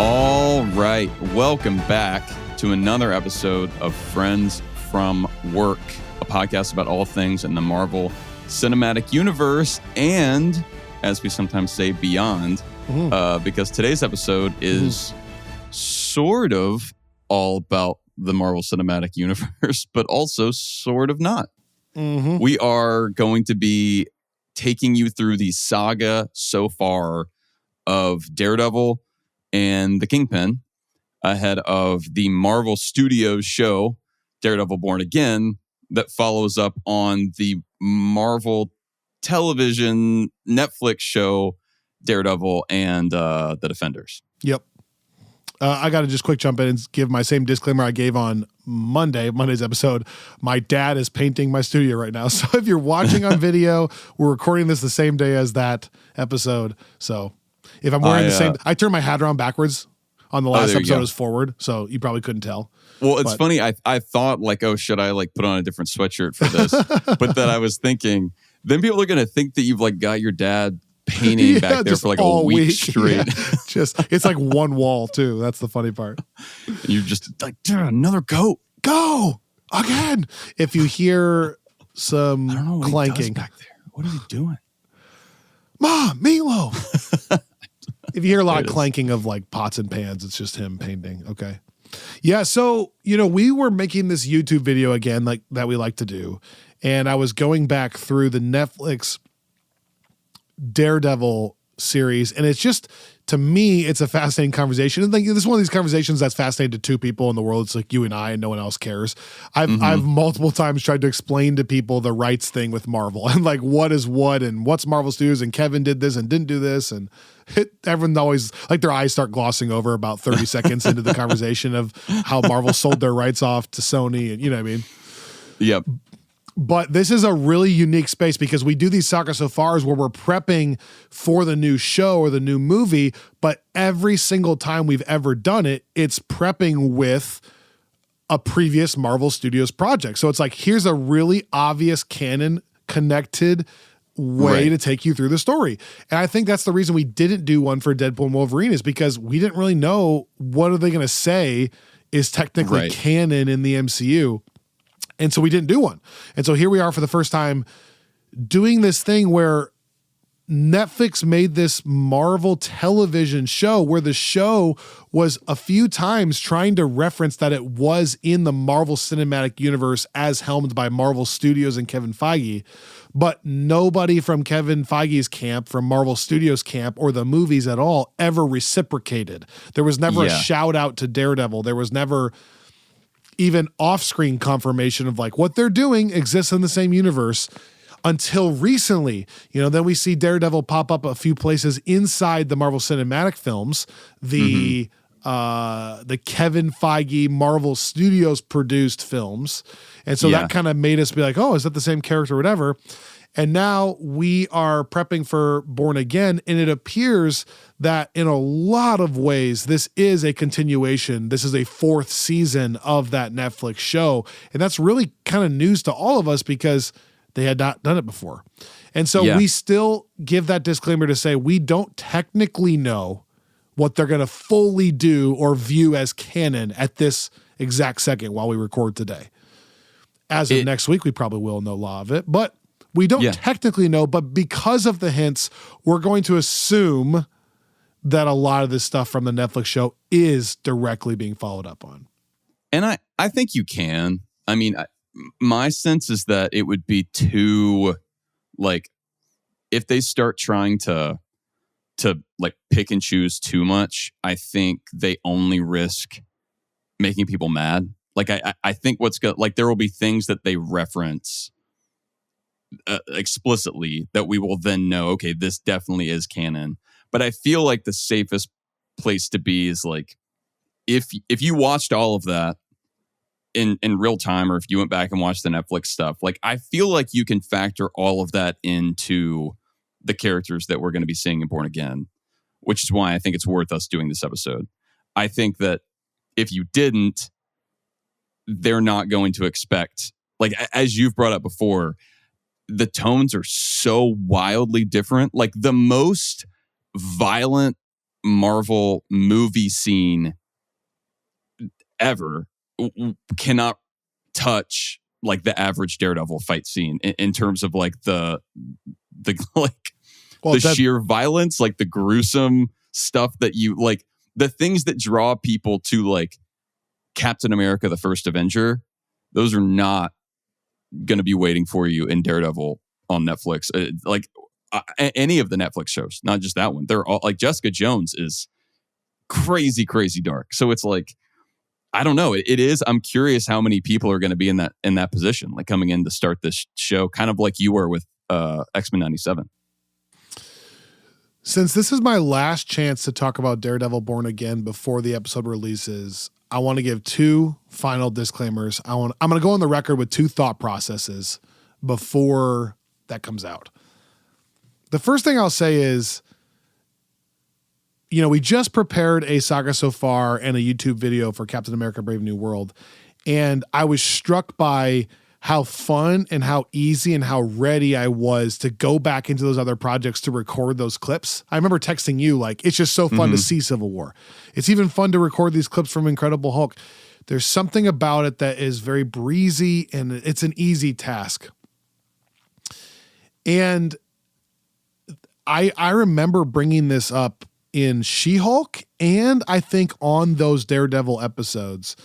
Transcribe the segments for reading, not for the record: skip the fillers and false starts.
All right. Welcome back to another episode of Friends from Work, a podcast about all things in the Marvel Cinematic Universe and, as we sometimes say, beyond, because today's episode is sort of all about the Marvel Cinematic Universe, but also sort of not. We are going to be taking you through the saga so far of Daredevil and the Kingpin ahead of the Marvel Studios show, Daredevil Born Again, that follows up on the Marvel television Netflix show, Daredevil and the Defenders. Yep. I got to just quick jump in and give my same disclaimer I gave on Monday's episode. My dad is painting my studio right now. So if you're watching on video, we're recording this the same day as that episode. So if I'm wearing the same, I turned my hat around backwards on the last episode as forward. So you probably couldn't tell. Well, it's funny. I thought like, oh, should I like put on a different sweatshirt for this? But then I was thinking, then people are going to think that you've like got your dad painting back there for like a week straight. Yeah. It's like one wall too. That's the funny part. You're just like, another coat. Go again. If you hear some I don't know what clanking he does back there. What is he doing? Mom, meatloaf. If you hear a lot of clanking of like pots and pans, it's just him painting. Okay. Yeah. So, we were making this YouTube video again, like that we like to do. And I was going back through the Netflix Daredevil series. And it's just, to me, it's a fascinating conversation. And like, this is one of these conversations that's fascinating to two people in the world. It's like you and I, and no one else cares. I've multiple times tried to explain to people the rights thing with Marvel and like what is what and what's Marvel Studios and Kevin did this and didn't do this. And everyone always, like, their eyes start glossing over about 30 seconds into the conversation of how Marvel sold their rights off to Sony. And you know what I mean? Yep. But this is a really unique space because we do these Saga So Fars where we're prepping for the new show or the new movie, but every single time we've ever done it, it's prepping with a previous Marvel Studios project. So it's like, here's a really obvious canon connected way to take you through the story. And I think that's the reason we didn't do one for Deadpool and Wolverine, is because we didn't really know what are they going to say is technically canon in the MCU. And so we didn't do one. And so here we are for the first time doing this thing where Netflix made this Marvel television show where the show was a few times trying to reference that it was in the Marvel Cinematic Universe as helmed by Marvel Studios and Kevin Feige. But nobody from Kevin Feige's camp, from Marvel Studios camp, or the movies at all ever reciprocated. There was never a shout out to Daredevil. There was never even off-screen confirmation of like what they're doing exists in the same universe until recently. Then we see Daredevil pop up a few places inside the Marvel Cinematic films, the Kevin Feige Marvel Studios produced films. And so that kind of made us be like, oh, is that the same character or whatever? And now we are prepping for Born Again, and it appears that in a lot of ways, this is a continuation. This is a fourth season of that Netflix show. And that's really kind of news to all of us because they had not done it before. And so we still give that disclaimer to say we don't technically know what they're going to fully do or view as canon at this exact second while we record today. As of next week, we probably will know a lot of it, but we don't technically know. But because of the hints, we're going to assume that a lot of this stuff from the Netflix show is directly being followed up on. And I think you can. I mean, my sense is that it would be too, like, if they start trying to like pick and choose too much, I think they only risk making people mad. Like, I think there will be things that they reference explicitly that we will then know, okay, this definitely is canon. But I feel like the safest place to be is like, if you watched all of that in real time, or if you went back and watched the Netflix stuff, like, I feel like you can factor all of that into the characters that we're going to be seeing in Born Again, which is why I think it's worth us doing this episode. I think that if you didn't, they're not going to expect, like, as you've brought up before, the tones are so wildly different. Like, the most violent Marvel movie scene ever cannot touch like the average Daredevil fight scene in terms of like the like the sheer violence, like the gruesome stuff that you like, the things that draw people to like Captain America, the First Avenger. Those are not going to be waiting for you in Daredevil on Netflix. Any of the Netflix shows, not just that one. They're all like Jessica Jones is crazy, crazy dark. So it's like, I don't know. It is. I'm curious how many people are going to be in that position, like coming in to start this show, kind of like you were with X-Men 97. Since this is my last chance to talk about Daredevil Born Again before the episode releases, I want to give two final disclaimers. I'm going to go on the record with two thought processes before that comes out. The first thing I'll say is, we just prepared a Saga So Far and a YouTube video for Captain America Brave New World. And I was struck by how fun and how easy and how ready I was to go back into those other projects to record those clips. I remember texting you, like, it's just so fun to see Civil War. It's even fun to record these clips from Incredible Hulk. There's something about it that is very breezy and it's an easy task. And I remember bringing this up in She-Hulk, and I think on those Daredevil episodes,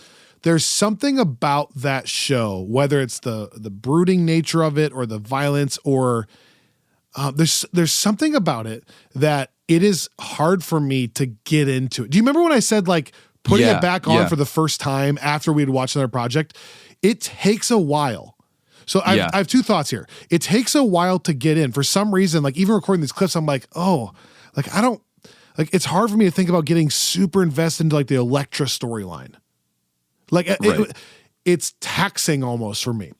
there's something about that show, whether it's the brooding nature of it or the violence, or there's something about it that it is hard for me to get into it. Do you remember when I said like putting it back on for the first time after we had watched another project? It takes a while. So I have two thoughts here. It takes a while to get in. For some reason, like even recording these clips, I'm like, it's hard for me to think about getting super invested into like the Elektra storyline. Like it's taxing almost for me.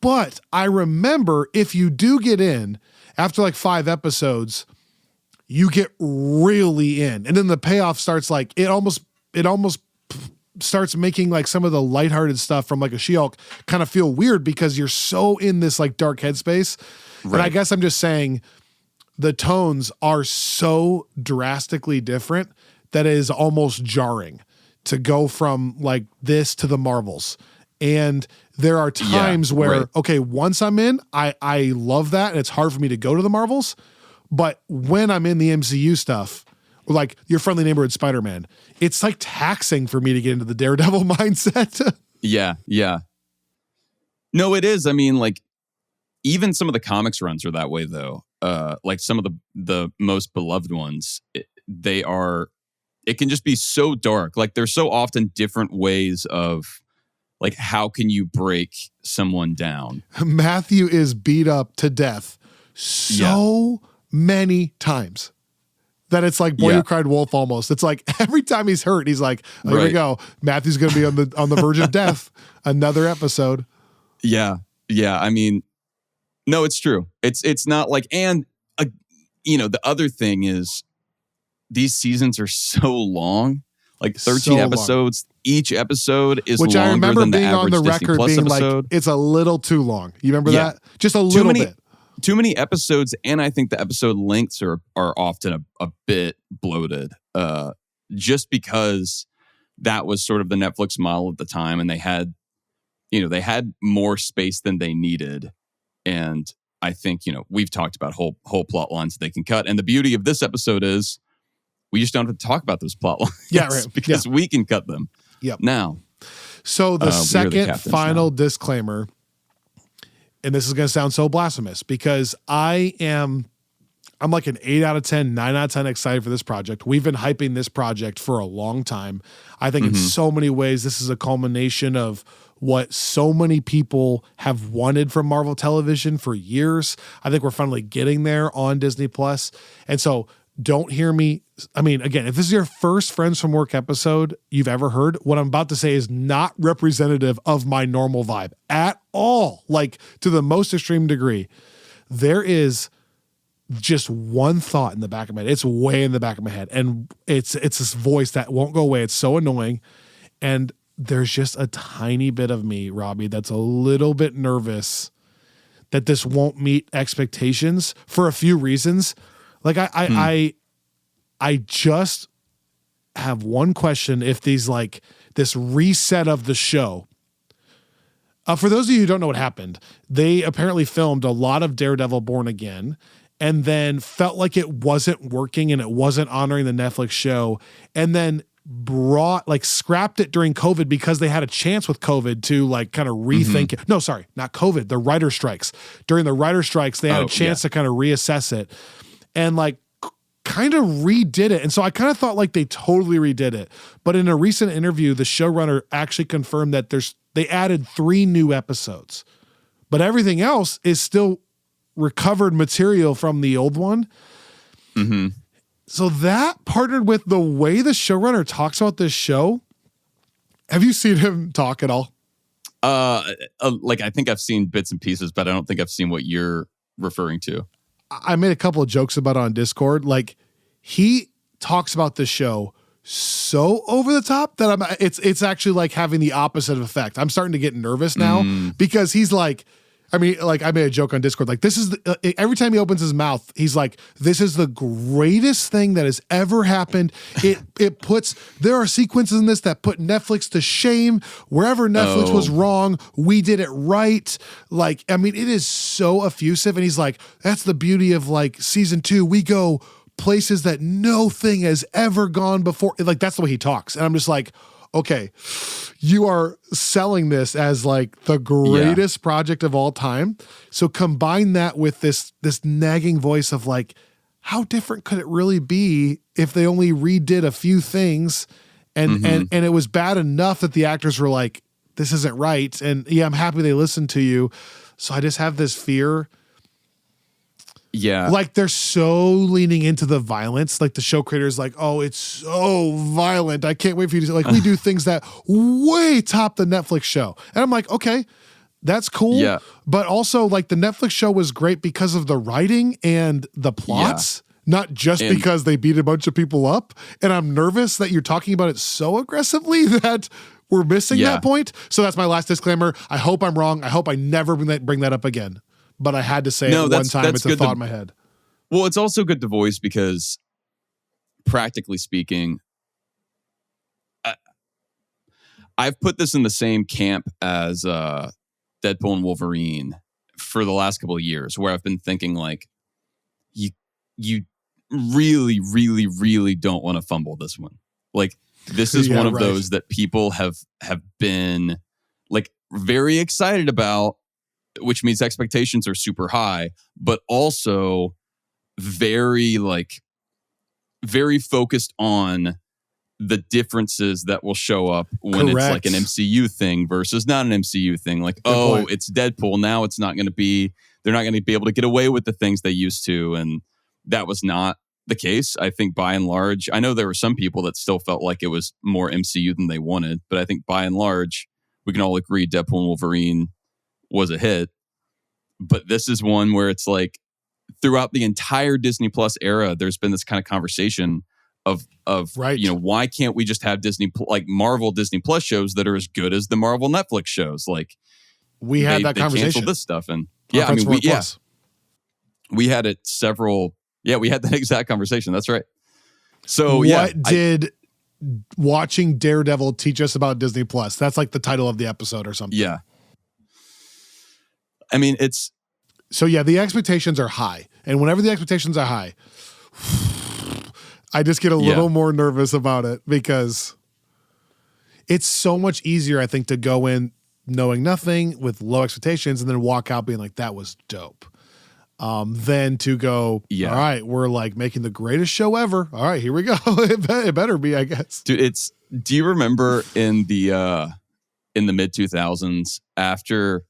But I remember if you do get in after like 5 episodes, you get really in. And then the payoff starts like it almost starts making like some of the lighthearted stuff from like a She-Hulk kind of feel weird because you're so in this like dark headspace. Right. And I guess I'm just saying the tones are so drastically different that it is almost jarring to go from like this to the Marvels. And there are times where, okay, once I'm in, I love that. And it's hard for me to go to the Marvels. But when I'm in the MCU stuff, like your friendly neighborhood Spider-Man, it's like taxing for me to get into the Daredevil mindset. Yeah. No, it is. I mean, like even some of the comics runs are that way though. Like some of the most beloved ones, it can just be so dark. Like there's so often different ways of like, how can you break someone down? Matthew is beat up to death so many times that it's like Boy Who Cried Wolf almost. It's like every time he's hurt, he's like, here we go. Matthew's going to be on the verge of death. Another episode. Yeah. I mean, no, it's true. It's not like, and the other thing is these seasons are so long, like 13 episodes. Each episode is longer I remember than the being average on the Disney record Plus being episode. Like, it's a little too long. You remember that? Just a little bit. Too many episodes, and I think the episode lengths are often a bit bloated, just because that was sort of the Netflix model at the time, and they had more space than they needed. And I think, we've talked about whole plot lines they can cut. And the beauty of this episode is we just don't have to talk about those plot lines. Yeah, right. Because we can cut them. Yep. Now. So the second final disclaimer, and this is going to sound so blasphemous because I'm like an 8 out of 10, 9 out of 10 excited for this project. We've been hyping this project for a long time. I think in so many ways, this is a culmination of what so many people have wanted from Marvel television for years. I think we're finally getting there on Disney Plus. And so don't hear me. I mean, again, if this is your first Friends from Work episode you've ever heard, what I'm about to say is not representative of my normal vibe at all. Like to the most extreme degree, there is just one thought in the back of my head. It's way in the back of my head. And it's this voice that won't go away. It's so annoying. And there's just a tiny bit of me, Robbie, that's a little bit nervous that this won't meet expectations for a few reasons. Like I just have one question. If these like this reset of the show, for those of you who don't know what happened, they apparently filmed a lot of Daredevil Born Again and then felt like it wasn't working and it wasn't honoring the Netflix show, and then scrapped it during COVID because they had a chance with COVID to like kind of rethink it. No, sorry, not COVID, the writer strikes. During the writer strikes, they had a chance to kind of reassess it and like kind of redid it. And so I kind of thought like they totally redid it. But in a recent interview, the showrunner actually confirmed that they added 3 new episodes, but everything else is still recovered material from the old one. Mm-hmm. So that partnered with the way the showrunner talks about this show. Have you seen him talk at all? Like I think I've seen bits and pieces, but I don't think I've seen what you're referring to. I made a couple of jokes about it on Discord. Like he talks about this show so over the top that it's actually like having the opposite effect. I'm starting to get nervous now because he's like, I mean, like I made a joke on Discord, like this is every time he opens his mouth, he's like, this is the greatest thing that has ever happened. There are sequences in this that put Netflix to shame. Wherever Netflix was wrong, we did it right. Like, I mean, it is so effusive. And he's like, that's the beauty of like season 2. We go places that no thing has ever gone before. Like, that's the way he talks. And I'm just like, okay, you are selling this as like the greatest project of all time. So combine that with this nagging voice of like, how different could it really be if they only redid a few things and it was bad enough that the actors were like, this isn't right. And yeah, I'm happy they listened to you. So I just have this fear. Yeah. Like they're so leaning into the violence. Like the show creators like, oh, it's so violent. I can't wait for you to like, we do things that way top the Netflix show. And I'm like, okay, that's cool. Yeah. But also like the Netflix show was great because of the writing and the plots, not just because they beat a bunch of people up. And I'm nervous that you're talking about it so aggressively that we're missing that point. So that's my last disclaimer. I hope I'm wrong. I hope I never bring that up again. But I had to say it one time. It's a thought in my head. Well, it's also good to voice because, practically speaking, I've put this in the same camp as Deadpool and Wolverine for the last couple of years, where I've been thinking like, you really, really, really don't want to fumble this one. Like, this is one of those that people have been like very excited about, which means expectations are super high, but also very focused on the differences that will show up when it's like an MCU thing versus not an MCU thing. Like, it's Deadpool. Now it's not going to be, they're not going to be able to get away with the things they used to. And that was not the case. I think by and large, I know there were some people that still felt like it was more MCU than they wanted, but I think by and large, we can all agree Deadpool and Wolverine was a hit. But this is one where it's like throughout the entire Disney Plus era, there's been this kind of conversation of why can't we just have Marvel Disney Plus shows that are as good as the Marvel Netflix shows? Like we had that conversation. Canceled this stuff, and we had it several. Yeah, we had that exact conversation. That's right. So what did watching Daredevil teach us about Disney Plus? That's like the title of the episode or something. Yeah. I mean, the expectations are high. And whenever the expectations are high, I just get a little more nervous about it because it's so much easier, I think, to go in knowing nothing with low expectations and then walk out being like, that was dope. Than to go, all right, we're like making the greatest show ever. All right, here we go. It better be, I guess. Dude, do you remember in the mid 2000s after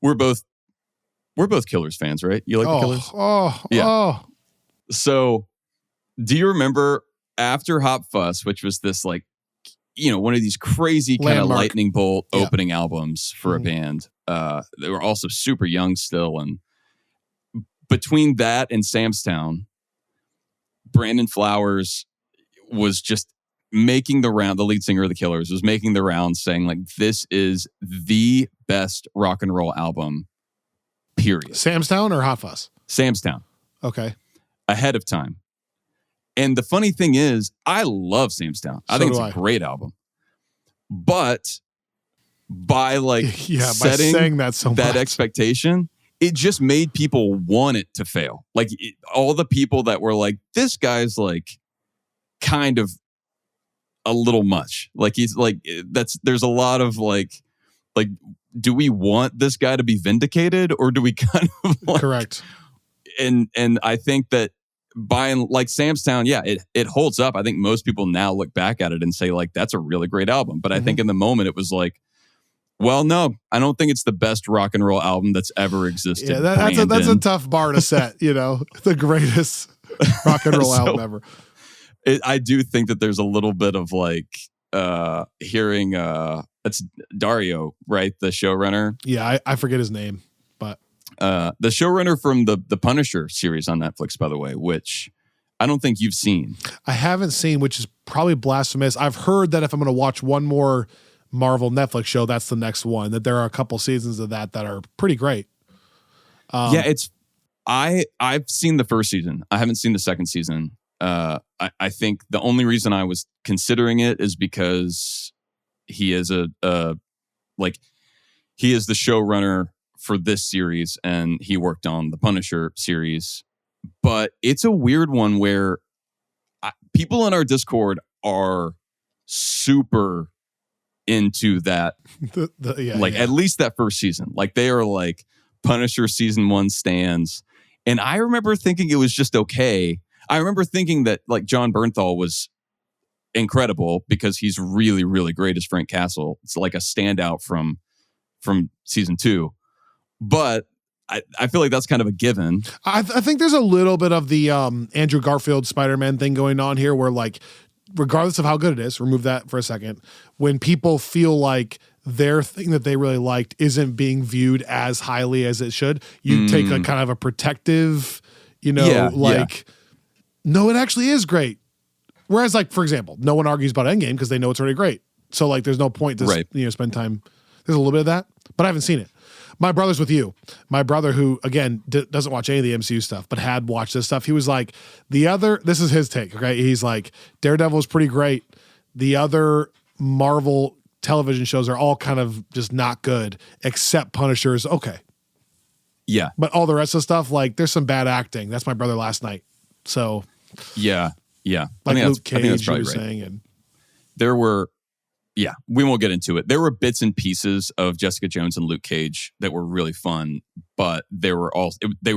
we're both Killers fans, right? You like the Killers? So do you remember after Hot Fuss, which was this like, one of these crazy kind of lightning bolt opening albums for a band. They were also super young still. And between that and Sam's Town, Brandon Flowers was just making the round. The lead singer of the Killers was making the round saying like, this is the best rock and roll album, period. Sam's Town or Hot Fuss? Sam's Town. Okay. Ahead of time. And the funny thing is, I love Samstown. I think it's a I. great album. But by like by setting saying that so that much. expectation, it just made people want it to fail. Like all the people that were like, this guy's like kind of a little much. Like he's like, there's a lot of like, do we want this guy to be vindicated, or do we kind of like, correct? And I think that buying like Samstown, yeah, it holds up. I think most people now look back at it and say like, that's a really great album. But I think in the moment it was like, well, no, I don't think it's the best rock and roll album that's ever existed. Yeah, that's a tough bar to set, the greatest rock and roll album ever. I do think that there's a little bit of like hearing it's Dario, right? The showrunner. Yeah, I forget his name, but the showrunner from the Punisher series on Netflix, by the way, which I don't think you've seen. I haven't seen, which is probably blasphemous. I've heard that if I'm going to watch one more Marvel Netflix show, that's the next one, that there are a couple seasons of that are pretty great. I've seen the first season. I haven't seen the second season. I think the only reason I was considering it is because he is he is the showrunner for this series, and he worked on the Punisher series. But it's a weird one where people in our Discord are super into that, at least that first season. Like they are like Punisher season 1 stands. And I remember thinking it was just okay. I remember thinking that like John Bernthal was incredible because he's really, really great as Frank Castle. It's like a standout from season 2. But I feel like that's kind of a given. I think there's a little bit of the Andrew Garfield Spider-Man thing going on here where like, regardless of how good it is, remove that for a second, when people feel like their thing that they really liked isn't being viewed as highly as it should, you take a kind of a protective, no, it actually is great. Whereas like, for example, no one argues about Endgame because they know it's already great. So like, there's no point to spend time. There's a little bit of that, but I haven't seen it. My brother's with you. My brother, who again doesn't watch any of the MCU stuff, but had watched this stuff. He was like, this is his take. Okay, he's like, Daredevil is pretty great. The other Marvel television shows are all kind of just not good, except Punisher is okay. Yeah, but all the rest of the stuff, like, there's some bad acting. That's my brother last night. So yeah. Like Luke Cage, you were saying, and there were. Yeah, we won't get into it. There were bits and pieces of Jessica Jones and Luke Cage that were really fun, but they were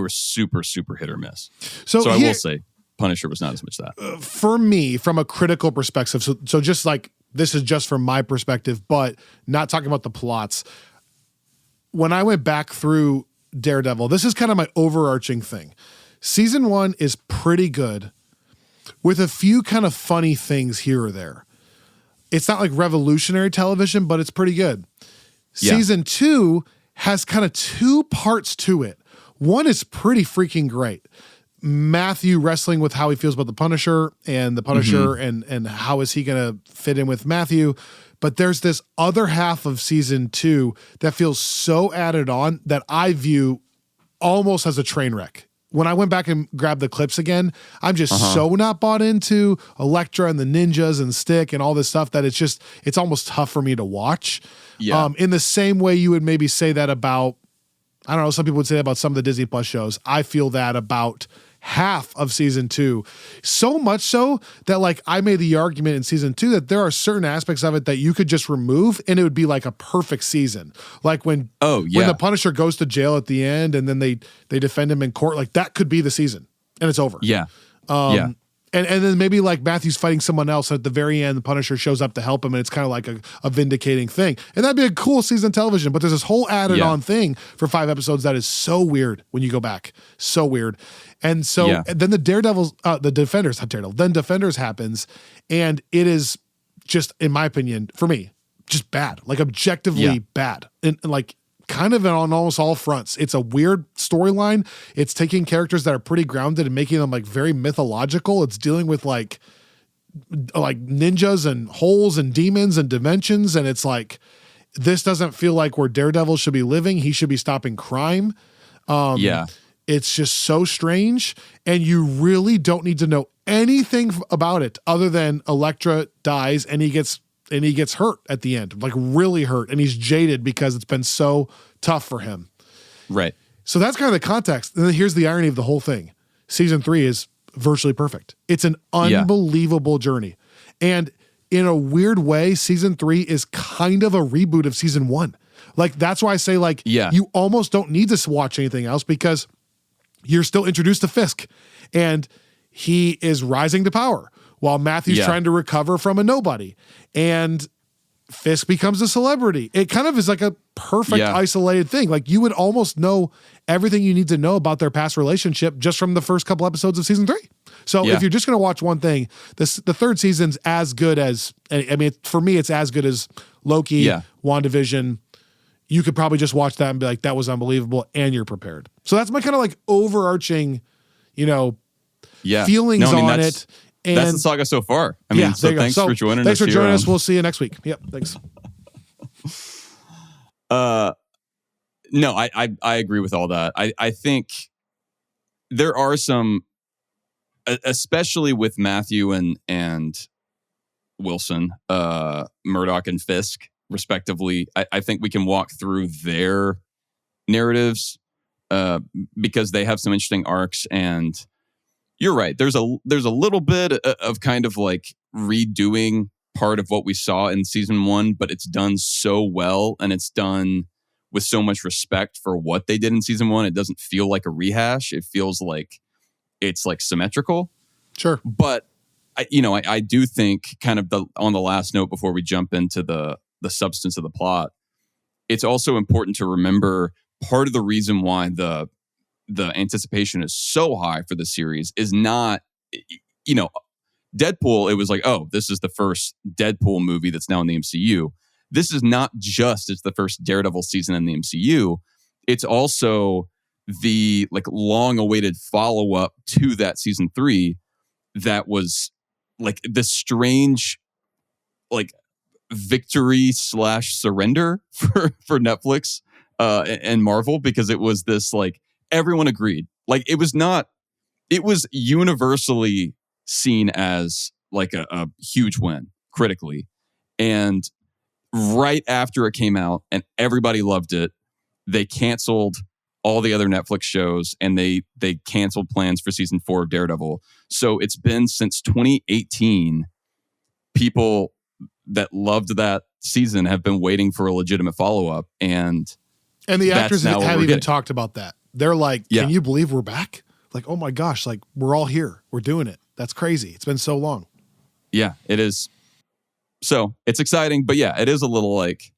super, super hit or miss. So I will say Punisher was not as much that. For me, from a critical perspective, so just like, this is just from my perspective, but not talking about the plots. When I went back through Daredevil, this is kind of my overarching thing. Season 1 is pretty good with a few kind of funny things here or there. It's not like revolutionary television, but it's pretty good. Yeah. Season 2 has kind of 2 parts to it. One is pretty freaking great. Matthew wrestling with how he feels about the Punisher and and how is he going to fit in with Matthew. But there's this other half of season 2 that feels so added on that I view almost as a train wreck. When I went back and grabbed the clips again, I'm just so not bought into Elektra and the ninjas and Stick and all this stuff that it's almost tough for me to watch. Yeah. In the same way you would maybe say that about, I don't know, some people would say that about some of the Disney Plus shows. I feel that about half of season 2. So much so that like I made the argument in season 2 that there are certain aspects of it that you could just remove and it would be like a perfect season. Like when the Punisher goes to jail at the end and then they defend him in court, like that could be the season and it's over. Yeah. And then maybe like Matthew's fighting someone else at the very end, the Punisher shows up to help him and it's kind of like a vindicating thing. And that'd be a cool season of television, but there's this whole added on thing for 5 episodes that is so weird when you go back. So weird. And so then Defenders happens and it is just, in my opinion, for me, just bad, like objectively bad. And like kind of on almost all fronts. It's a weird storyline. It's taking characters that are pretty grounded and making them like very mythological. It's dealing with like ninjas and holes and demons and dimensions. And it's like, this doesn't feel like where Daredevil should be living. He should be stopping crime. It's just so strange, and you really don't need to know anything about it other than Elektra dies and he gets hurt at the end, like really hurt, and he's jaded because it's been so tough for him. Right. So that's kind of the context. And then here's the irony of the whole thing. Season 3 is virtually perfect. It's an unbelievable journey. And in a weird way, season 3 is kind of a reboot of season 1. Like, that's why I say, like, you almost don't need to watch anything else because you're still introduced to Fisk, and he is rising to power while Matthew's trying to recover from a nobody, and Fisk becomes a celebrity. It kind of is like a perfect isolated thing. Like, you would almost know everything you need to know about their past relationship just from the first couple episodes of season 3. So if you're just going to watch one thing, the third season's as good as, I mean, for me, it's as good as Loki, WandaVision. You could probably just watch that and be like, that was unbelievable, and you're prepared. So that's my kind of like overarching, feelings on it. And that's the saga so far. I mean, so thanks for joining us. Thanks for joining us. We'll see you next week. Yep, thanks. No, I agree with all that. I think there are some, especially with Matthew and Wilson, Murdoch and Fisk, respectively. I think we can walk through their narratives because they have some interesting arcs, and you're right. There's a little bit of kind of like redoing part of what we saw in season 1, but it's done so well, and it's done with so much respect for what they did in season 1. It doesn't feel like a rehash. It feels like it's like symmetrical. Sure. But I do think, kind of on the last note before we jump into the substance of the plot, it's also important to remember part of the reason why the anticipation is so high for the series is not, Deadpool. It was like, oh, this is the first Deadpool movie that's now in the MCU. This is not just it's the first Daredevil season in the MCU. It's also the like long-awaited follow-up to that season 3 that was like this strange like victory / surrender for Netflix and Marvel, because it was this like everyone agreed. Like it was universally seen as like a huge win critically. And right after it came out and everybody loved it, they canceled all the other Netflix shows and they canceled plans for season 4 of Daredevil. So it's been since 2018, people that loved that season have been waiting for a legitimate follow-up. And the actors have even talked about that. They're like, can you believe we're back? Like, oh my gosh, like we're all here. We're doing it. That's crazy. It's been so long. Yeah, it is. So it's exciting, but yeah, it is a little like,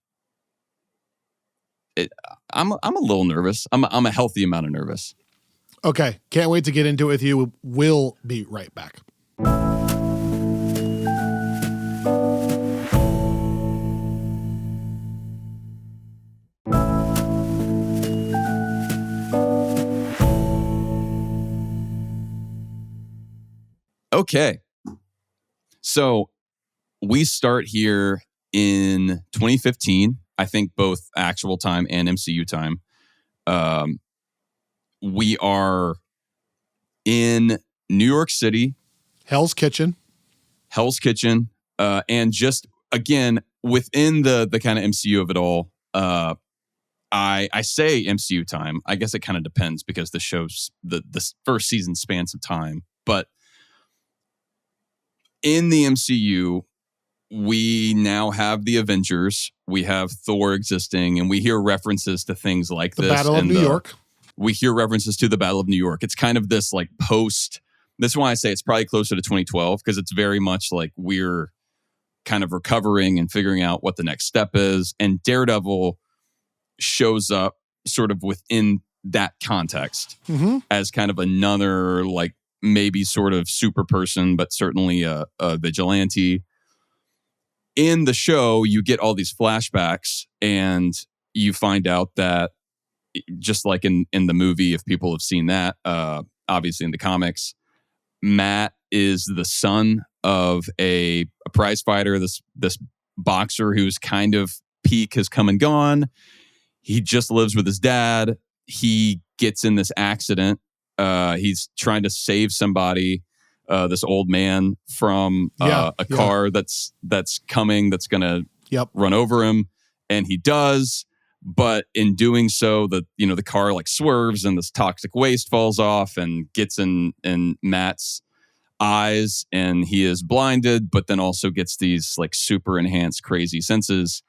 I'm a little nervous. I'm a healthy amount of nervous. Okay. Can't wait to get into it with you. We'll be right back. Okay. So we start here in 2015, I think both actual time and MCU time. We are in New York City. Hell's Kitchen. And just, again, within the kind of MCU of it all, I say MCU time. I guess it kind of depends because the show's, the first season spans some time. But in the MCU, we now have the Avengers. We have Thor existing, and we hear references to things like the Battle of New York. We hear references to the Battle of New York. It's kind of this like post. This is why I say it's probably closer to 2012, because it's very much like we're kind of recovering and figuring out what the next step is. And Daredevil shows up sort of within that context as kind of another like maybe sort of super person, but certainly a vigilante. In the show, you get all these flashbacks and you find out that just like in the movie, if people have seen that, obviously in the comics, Matt is the son of a prize fighter, this boxer whose kind of peak has come and gone. He just lives with his dad. He gets in this accident. He's trying to save somebody, this old man from a car that's coming, that's going to run over him. And he does. But in doing so, the car like swerves and this toxic waste falls off and gets in Matt's eyes, and he is blinded, but then also gets these like super enhanced crazy senses.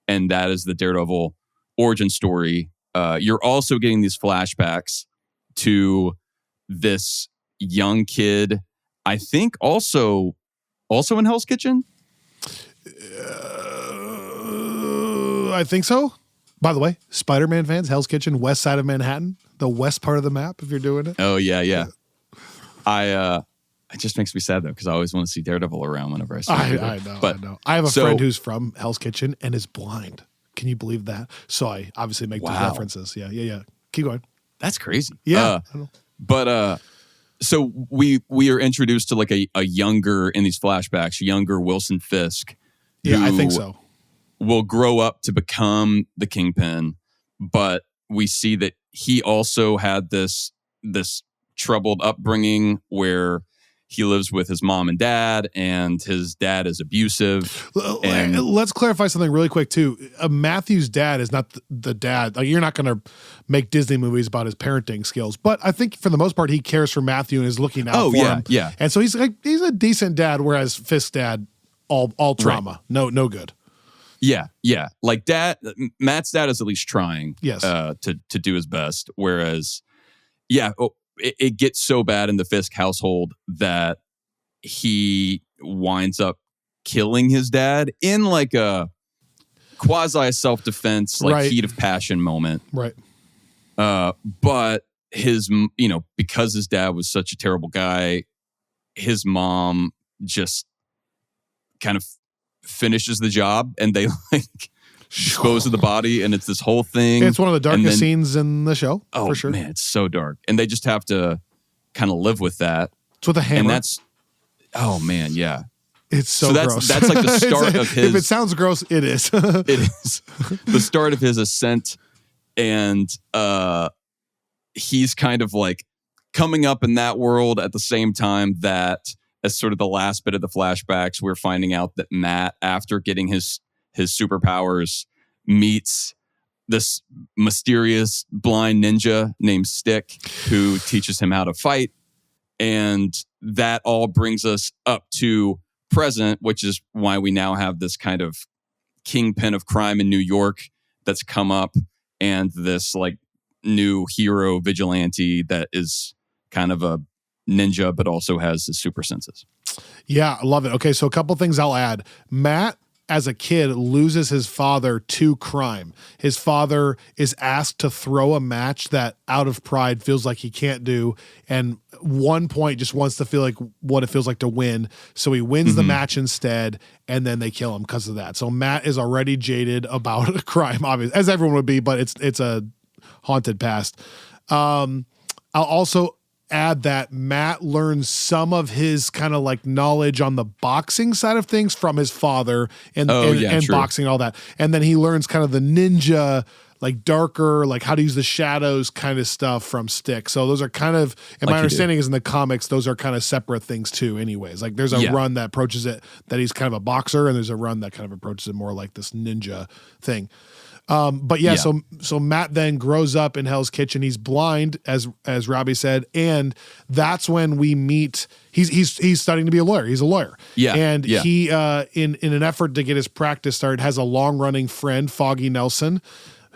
And that is the Daredevil origin story. You're also getting these flashbacks to this young kid, I think also in Hell's Kitchen. I think so. By the way, Spider-Man fans, Hell's Kitchen, west side of Manhattan, the west part of the map, if you're doing it. Oh, yeah. It just makes me sad, though, because I always want to see Daredevil around whenever I see it. I know. I have a friend who's from Hell's Kitchen and is blind. Can you believe that? So I obviously make these references. Yeah. Keep going. That's crazy. Yeah. But so we are introduced to like a younger, in these flashbacks, younger Wilson Fisk. Yeah, I think so. Will grow up to become the Kingpin, but we see that he also had this troubled upbringing where he lives with his mom and dad, and his dad is abusive. And let's clarify something really quick too. Matthew's dad is not the dad. Like, you're not going to make Disney movies about his parenting skills, but I think for the most part he cares for Matthew and is looking out for him. Yeah. And so he's a decent dad, whereas Fisk's dad all trauma, right. no good. Yeah. Like Matt's dad is at least trying to do his best. Whereas, it gets so bad in the Fisk household that he winds up killing his dad in like a quasi self-defense, like heat of passion moment. Right. But his, because his dad was such a terrible guy, his mom just kind of finishes the job, and they like dispose of the body, and it's this whole thing. It's one of the darkest scenes in the show, for sure. Man, it's so dark. And they just have to kind of live with that. It's with a hammer. And that's, oh man, yeah. It's so gross. That's like the start of his... If it sounds gross, it is. It is. The start of his ascent, and he's kind of like coming up in that world at the same time that, as sort of the last bit of the flashbacks, we're finding out that Matt, after getting his superpowers, meets this mysterious blind ninja named Stick, who teaches him how to fight. And that all brings us up to present, which is why we now have this kind of kingpin of crime in New York that's come up, and this like new hero vigilante that is kind of a ninja, but also has his super senses. Yeah, I love it. Okay, so a couple things I'll add. Matt, as a kid, loses his father to crime. His father is asked to throw a match that, out of pride, feels like he can't do, and one point just wants to feel like what it feels like to win. So he wins the match instead, and then they kill him because of that. So Matt is already jaded about crime, obviously, as everyone would be, but it's a haunted past. I'll also add that Matt learns some of his kind of like knowledge on the boxing side of things from his father and boxing and all that. And then he learns kind of the ninja, like darker, like how to use the shadows kind of stuff from Stick. So those are kind of, and my understanding is in the comics, those are kind of separate things too anyways. Like there's a run that approaches it that he's kind of a boxer, and there's a run that kind of approaches it more like this ninja thing. So Matt then grows up in Hell's Kitchen. He's blind, as Robbie said, and that's when we meet. He's studying to be a lawyer. He's a lawyer. Yeah, and he in an effort to get his practice started, has a long running friend, Foggy Nelson,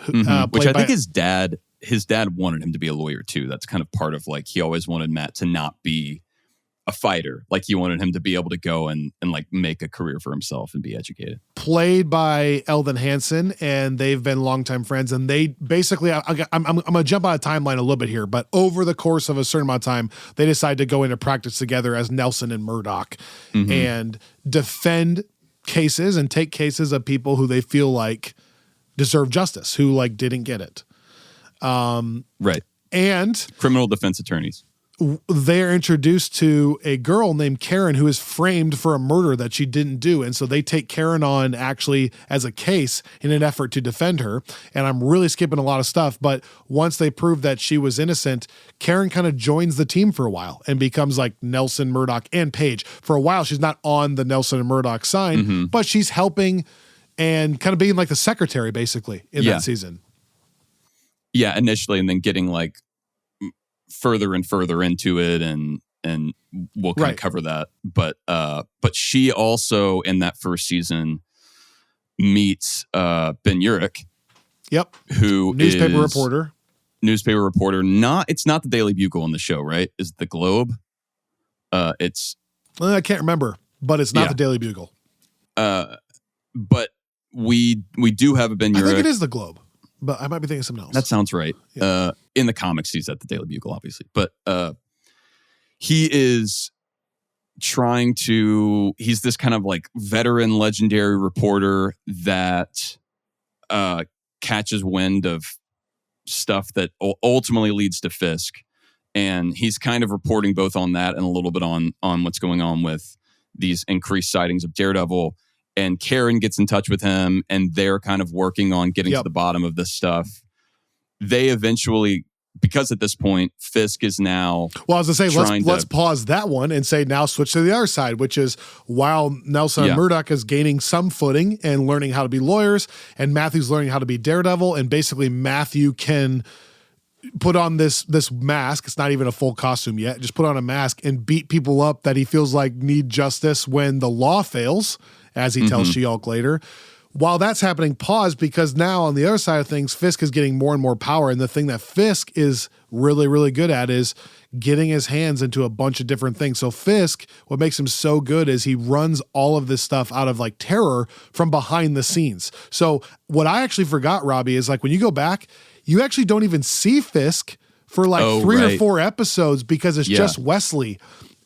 which I think his dad wanted him to be a lawyer too. That's kind of part of like he always wanted Matt to not be a fighter. Like he wanted him to be able to go and like make a career for himself and be educated. Played by Eldon Hansen, and they've been longtime friends. And they basically, I'm going to jump out of timeline a little bit here, but over the course of a certain amount of time, they decide to go into practice together as Nelson and Murdoch and defend cases and take cases of people who they feel like deserve justice, who like didn't get it. Right. And criminal defense attorneys. they're introduced to a girl named Karen who is framed for a murder that she didn't do. And so they take Karen on actually as a case in an effort to defend her. And I'm really skipping a lot of stuff, but once they prove that she was innocent, Karen kind of joins the team for a while and becomes like Nelson, Murdoch, and Paige. For a while, she's not on the Nelson and Murdoch side, but she's helping and kind of being like the secretary basically in that season. Yeah, initially, and then getting like further and further into it, and we'll kind of cover that. But she also in that first season meets Ben Urich. Yep. Who newspaper is reporter. Newspaper reporter. It's not the Daily Bugle in the show, right? Is it the Globe? It's I can't remember, but it's not the Daily Bugle. But we do have a Ben Urich. I think it is the Globe. But I might be thinking of something else. That sounds right. Yeah. In the comics, he's at the Daily Bugle, obviously. But he is trying to... He's this kind of like veteran, legendary reporter that catches wind of stuff that ultimately leads to Fisk. And he's kind of reporting both on that and a little bit on what's going on with these increased sightings of Daredevil. And Karen gets in touch with him, and they're kind of working on getting to the bottom of this stuff. They eventually, because at this point, Fisk is now... Well, I was going to say, let's pause that one and say now switch to the other side, which is while Nelson and Murdoch is gaining some footing and learning how to be lawyers, and Matthew's learning how to be Daredevil, and basically Matthew can put on this mask. It's not even a full costume yet. Just put on a mask and beat people up that he feels like need justice when the law fails, as he tells She-Hulk later. While that's happening, pause, because now on the other side of things, Fisk is getting more and more power. And the thing that Fisk is really, really good at is getting his hands into a bunch of different things. So Fisk, what makes him so good is he runs all of this stuff out of like terror from behind the scenes. So what I actually forgot, Robbie, is like when you go back, you actually don't even see Fisk for like 3 or 4 episodes because it's just Wesley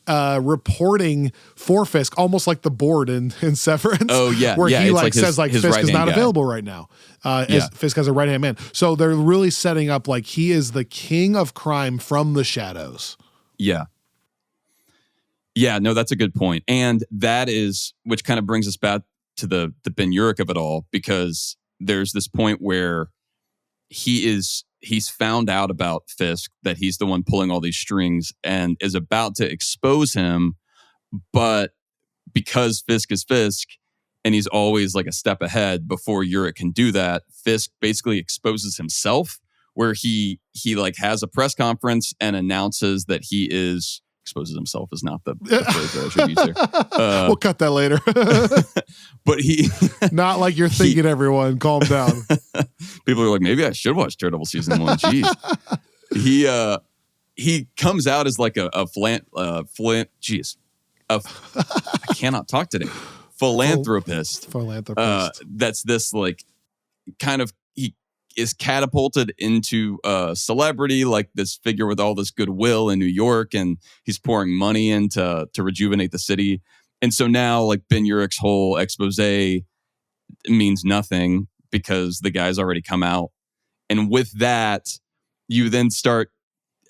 reporting for Fisk, almost like the board in Severance. Oh yeah, where he like says like Fisk is not guy. Available right now. Fisk has a right hand man, so they're really setting up like he is the king of crime from the shadows. Yeah, no, that's a good point, and that is which kind of brings us back to the Ben Urich of it all, because there's this point where he's found out about Fisk, that he's the one pulling all these strings and is about to expose him. But because Fisk is Fisk and he's always like a step ahead before Urich can do that, Fisk basically exposes himself, where he like has a press conference and announces that he is... Exposes himself is not the phrase that I should use here. We'll cut that later. But he... Not like you're thinking, everyone. Calm down. People are like, maybe I should watch Daredevil season 1. Jeez. He comes out as like I cannot talk today. Philanthropist. That's this like kind of... He is catapulted into celebrity, like this figure with all this goodwill in New York, and he's pouring money in to rejuvenate the city. And so now like Ben Urich's whole expose means nothing because the guy's already come out. And with that, you then start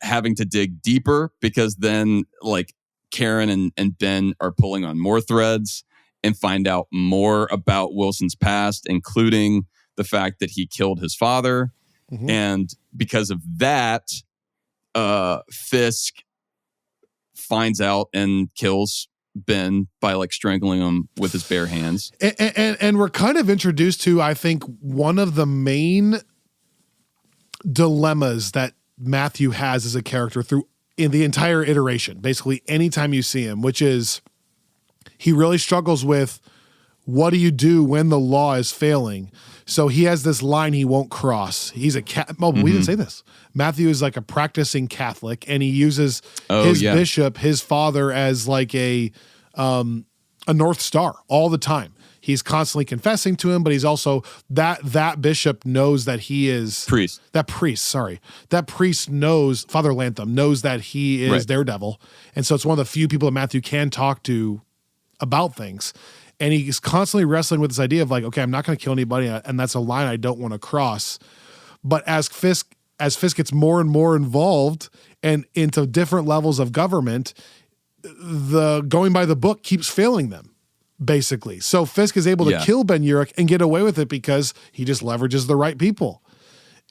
having to dig deeper, because then like Karen and Ben are pulling on more threads and find out more about Wilson's past, including the fact that he killed his father. And because of that, Fisk finds out and kills Ben by like strangling him with his bare hands. And we're kind of introduced to, I think, one of the main dilemmas that Matthew has as a character through in the entire iteration, basically anytime you see him, which is he really struggles with, what do you do when the law is failing? So he has this line he won't cross. He's we didn't say this. Matthew is like a practicing Catholic, and he uses his bishop, his father, as like a North Star all the time. He's constantly confessing to him, but he's also that bishop knows that he is priest. That priest knows, Father Lantham knows that he is Daredevil, and so it's one of the few people that Matthew can talk to about things. And he's constantly wrestling with this idea of like, okay, I'm not going to kill anybody, and that's a line I don't want to cross. But as Fisk gets more and more involved, and into different levels of government, the going by the book keeps failing them, basically. So Fisk is able to kill Ben Urich and get away with it because he just leverages the right people.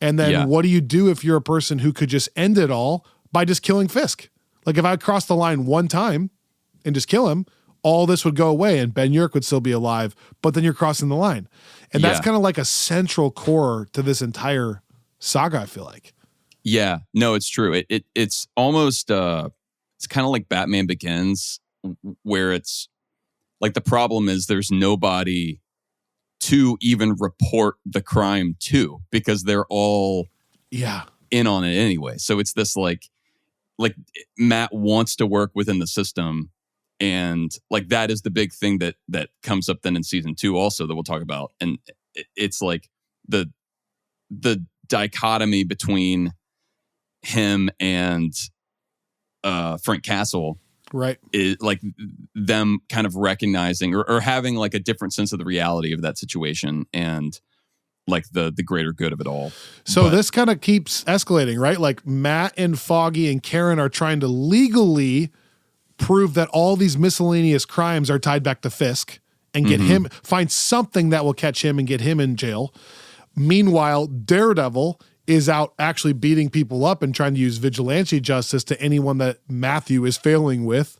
And then what do you do if you're a person who could just end it all by just killing Fisk? Like if I crossed the line one time and just kill him, all this would go away and Ben Urich would still be alive, but then you're crossing the line. And that's kind of like a central core to this entire saga, I feel like. Yeah, no, it's true. It's almost, it's kind of like Batman Begins, where it's like the problem is there's nobody to even report the crime to because they're all in on it anyway. So it's this like Matt wants to work within the system. And like that is the big thing that comes up then in season 2 also that we'll talk about. And it's like the dichotomy between him and Frank Castle, right? Is like them kind of recognizing or having like a different sense of the reality of that situation and like the greater good of it all. So this kind of keeps escalating, right? Like Matt and Foggy and Karen are trying to legally prove that all these miscellaneous crimes are tied back to Fisk and get him, find something that will catch him and get him in jail. Meanwhile, Daredevil is out actually beating people up and trying to use vigilante justice to anyone that Matthew is failing with.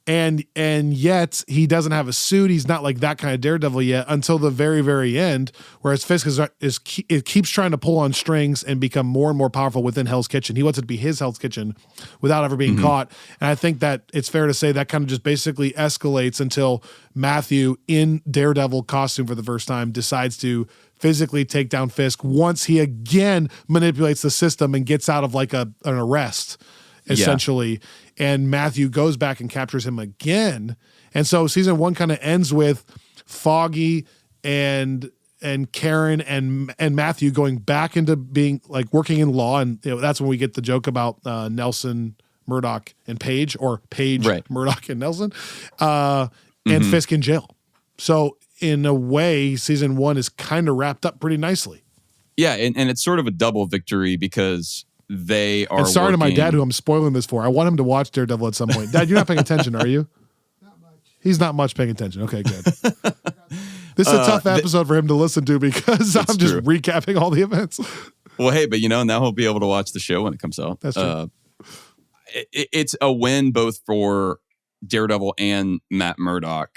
And yet he doesn't have a suit. He's not like that kind of Daredevil yet until the very, very end, whereas Fisk it keeps trying to pull on strings and become more and more powerful within Hell's Kitchen. He wants it to be his Hell's Kitchen without ever being caught. And I think that it's fair to say that kind of just basically escalates until Matthew in Daredevil costume for the first time decides to physically take down Fisk once he again manipulates the system and gets out of like an arrest, essentially. And Matthew goes back and captures him again. And so season 1 kind of ends with Foggy and Karen and Matthew going back into being like working in law. And that's when we get the joke about Nelson, Murdoch, and Paige, or Paige, Murdoch, and Nelson, and Fisk in jail. So in a way, season 1 is kind of wrapped up pretty nicely. Yeah, and it's sort of a double victory because they are. And sorry to my dad, who I'm spoiling this for. I want him to watch Daredevil at some point. Dad, you're not paying attention, are you? Not much. He's not much paying attention. Okay, good. This is a tough episode for him to listen to because I'm just recapping all the events. Well, hey, but now he'll be able to watch the show when it comes out. That's true. It's a win both for Daredevil and Matt Murdock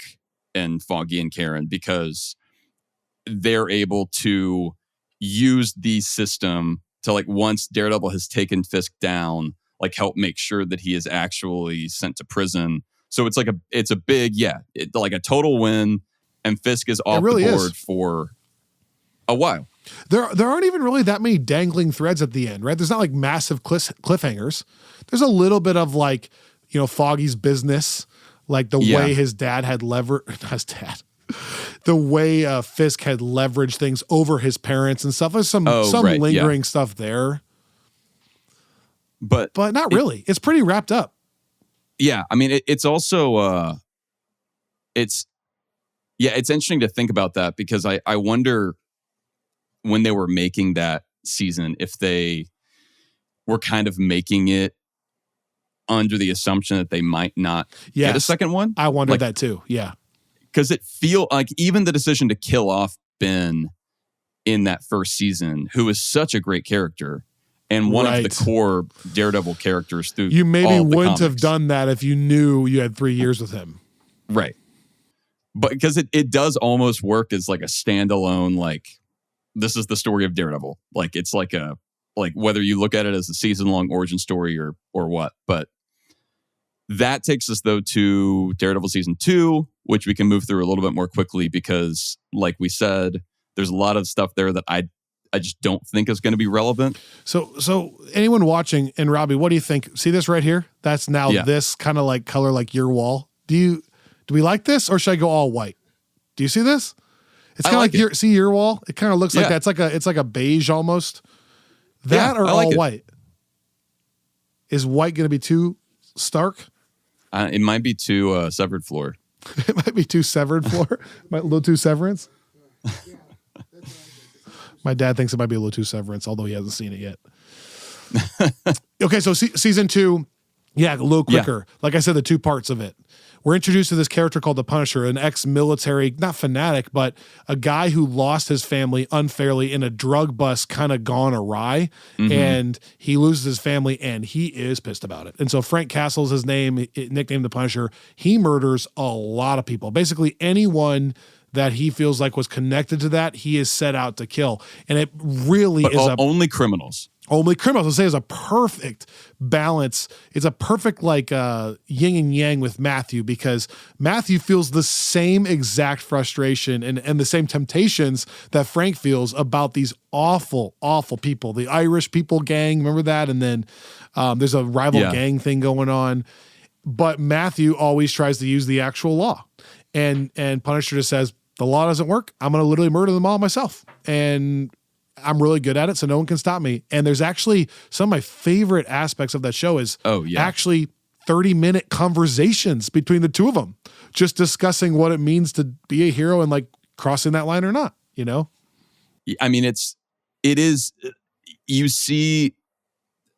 and Foggy and Karen because they're able to use the system to, like, once Daredevil has taken Fisk down, like, help make sure that he is actually sent to prison. So it's like a big, like a total win, and Fisk is off the board for a while. There aren't even really that many dangling threads at the end, right? There's not like massive cliffhangers. There's a little bit of like, Foggy's business, like the way his dad had the way Fisk had leveraged things over his parents and stuff. There's some lingering stuff there. But not really. It's pretty wrapped up. Yeah. I mean, it's also, it's interesting to think about that because I wonder when they were making that season, if they were kind of making it under the assumption that they might not get a second one. I wondered that too. Yeah. Because it feel like even the decision to kill off Ben in that first season, who is such a great character and one of the core Daredevil characters through you maybe all the wouldn't have comics. Done that if you knew you had 3 years with him. Right. But because it does almost work as like a standalone, like, this is the story of Daredevil. Like, it's like whether you look at it as a season-long origin story or what. But that takes us, though, to Daredevil season 2, which we can move through a little bit more quickly because, like we said, there's a lot of stuff there that I just don't think is going to be relevant. So anyone watching, and Robbie, what do you think? See this right here? That's now this kind of like color like your wall. Do we like this, or should I go all white? Do you see this? It's kind of like your wall. It kind of looks like that. It's like a beige almost. That or all white? Is white going to be too stark? It might be too severed floor. It might be too severed floor. A little too severance. Yeah, that's what I think. My dad thinks it might be a little too severance, although he hasn't seen it yet. Okay, so season 2, yeah, a little quicker. Yeah. Like I said, the 2 parts of it. We're introduced to this character called the Punisher, an ex-military, not fanatic, but a guy who lost his family unfairly in a drug bust kind of gone awry, and he loses his family, and he is pissed about it. And so Frank Castle's his name, nicknamed the Punisher. He murders a lot of people. Basically anyone that he feels like was connected to that, he is set out to kill. And it really only criminals. Only criminals. I'll say is a perfect balance. It's a perfect like yin and yang with Matthew, because Matthew feels the same exact frustration and the same temptations that Frank feels about these awful, awful people. The Irish people gang, remember that? And then there's a rival gang thing going on. But Matthew always tries to use the actual law. And Punisher just says, the law doesn't work. I'm going to literally murder them all myself. And I'm really good at it, so no one can stop me. And there's actually some of my favorite aspects of that show is actually 30-minute conversations between the two of them, just discussing what it means to be a hero and like crossing that line or not, you know? I mean, it is, you see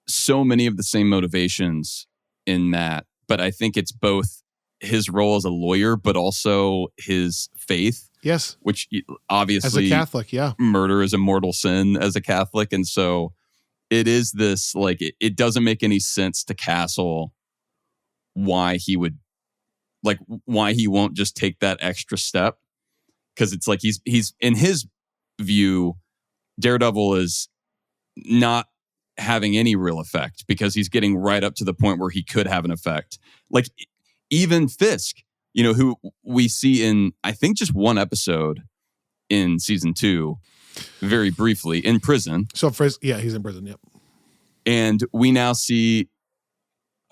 so many of the same motivations in that, but I think it's both his role as a lawyer, but also his faith. Yes. Which obviously, as a Catholic, murder is a mortal sin as a Catholic. And so it is this, like, it doesn't make any sense to Castle why he won't just take that extra step. Because it's like he's in his view, Daredevil is not having any real effect because he's getting right up to the point where he could have an effect. Like even Fisk, you know, who we see in, I think, just one episode in season 2, very briefly, in prison. So Fisk, he's in prison, yep. And we now see,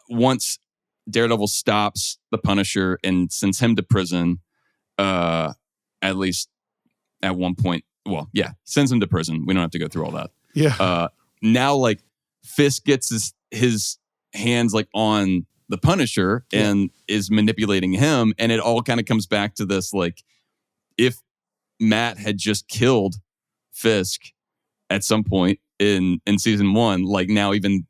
once Daredevil stops the Punisher and sends him to prison, at least at one point, sends him to prison. We don't have to go through all that. Yeah. Now, like, Fisk gets his hands, like, on the Punisher and is manipulating him, and it all kind of comes back to this, like, if Matt had just killed Fisk at some point in season 1, like, now even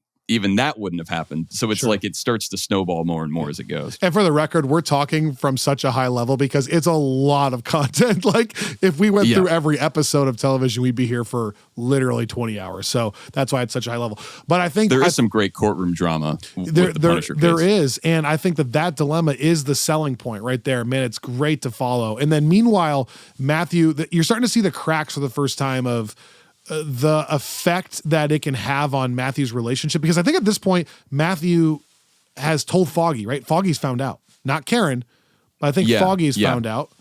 that wouldn't have happened. So it's like it starts to snowball more and more as it goes. And for the record, we're talking from such a high level because it's a lot of content. Like if we went through every episode of television, we'd be here for literally 20 hours. So that's why it's such a high level. But I think there is some great courtroom drama. There is. And I think that dilemma is the selling point right there. Man, it's great to follow. And then meanwhile, Matthew, you're starting to see the cracks for the first time of the effect that it can have on Matthew's relationship. Because I think at this point, Matthew has told Foggy, right? Foggy's found out. Not Karen, but I think Foggy's found out.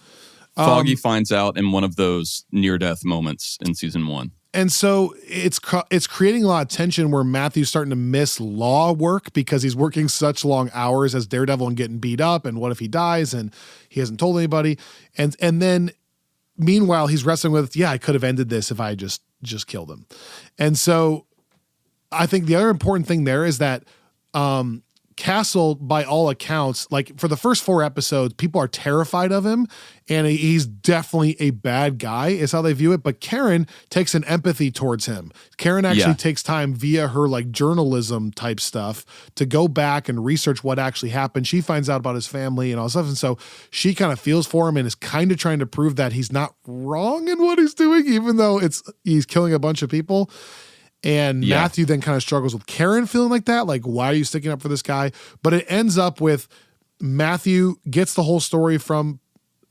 Foggy finds out in one of those near-death moments in season 1. And so it's creating a lot of tension where Matthew's starting to miss law work because he's working such long hours as Daredevil and getting beat up. And what if he dies and he hasn't told anybody? And then meanwhile, he's wrestling with, I could have ended this if I just killed him. And so I think the other important thing there is that Castle, by all accounts, like for the first 4 episodes, people are terrified of him and he's definitely a bad guy is how they view it. But Karen takes an empathy towards him. Karen actually takes time via her like journalism type stuff to go back and research what actually happened. She finds out about his family and all this stuff. And so she kind of feels for him and is kind of trying to prove that he's not wrong in what he's doing, even though he's killing a bunch of people. And Matthew then kind of struggles with Karen feeling like that. Like, why are you sticking up for this guy? But it ends up with Matthew gets the whole story from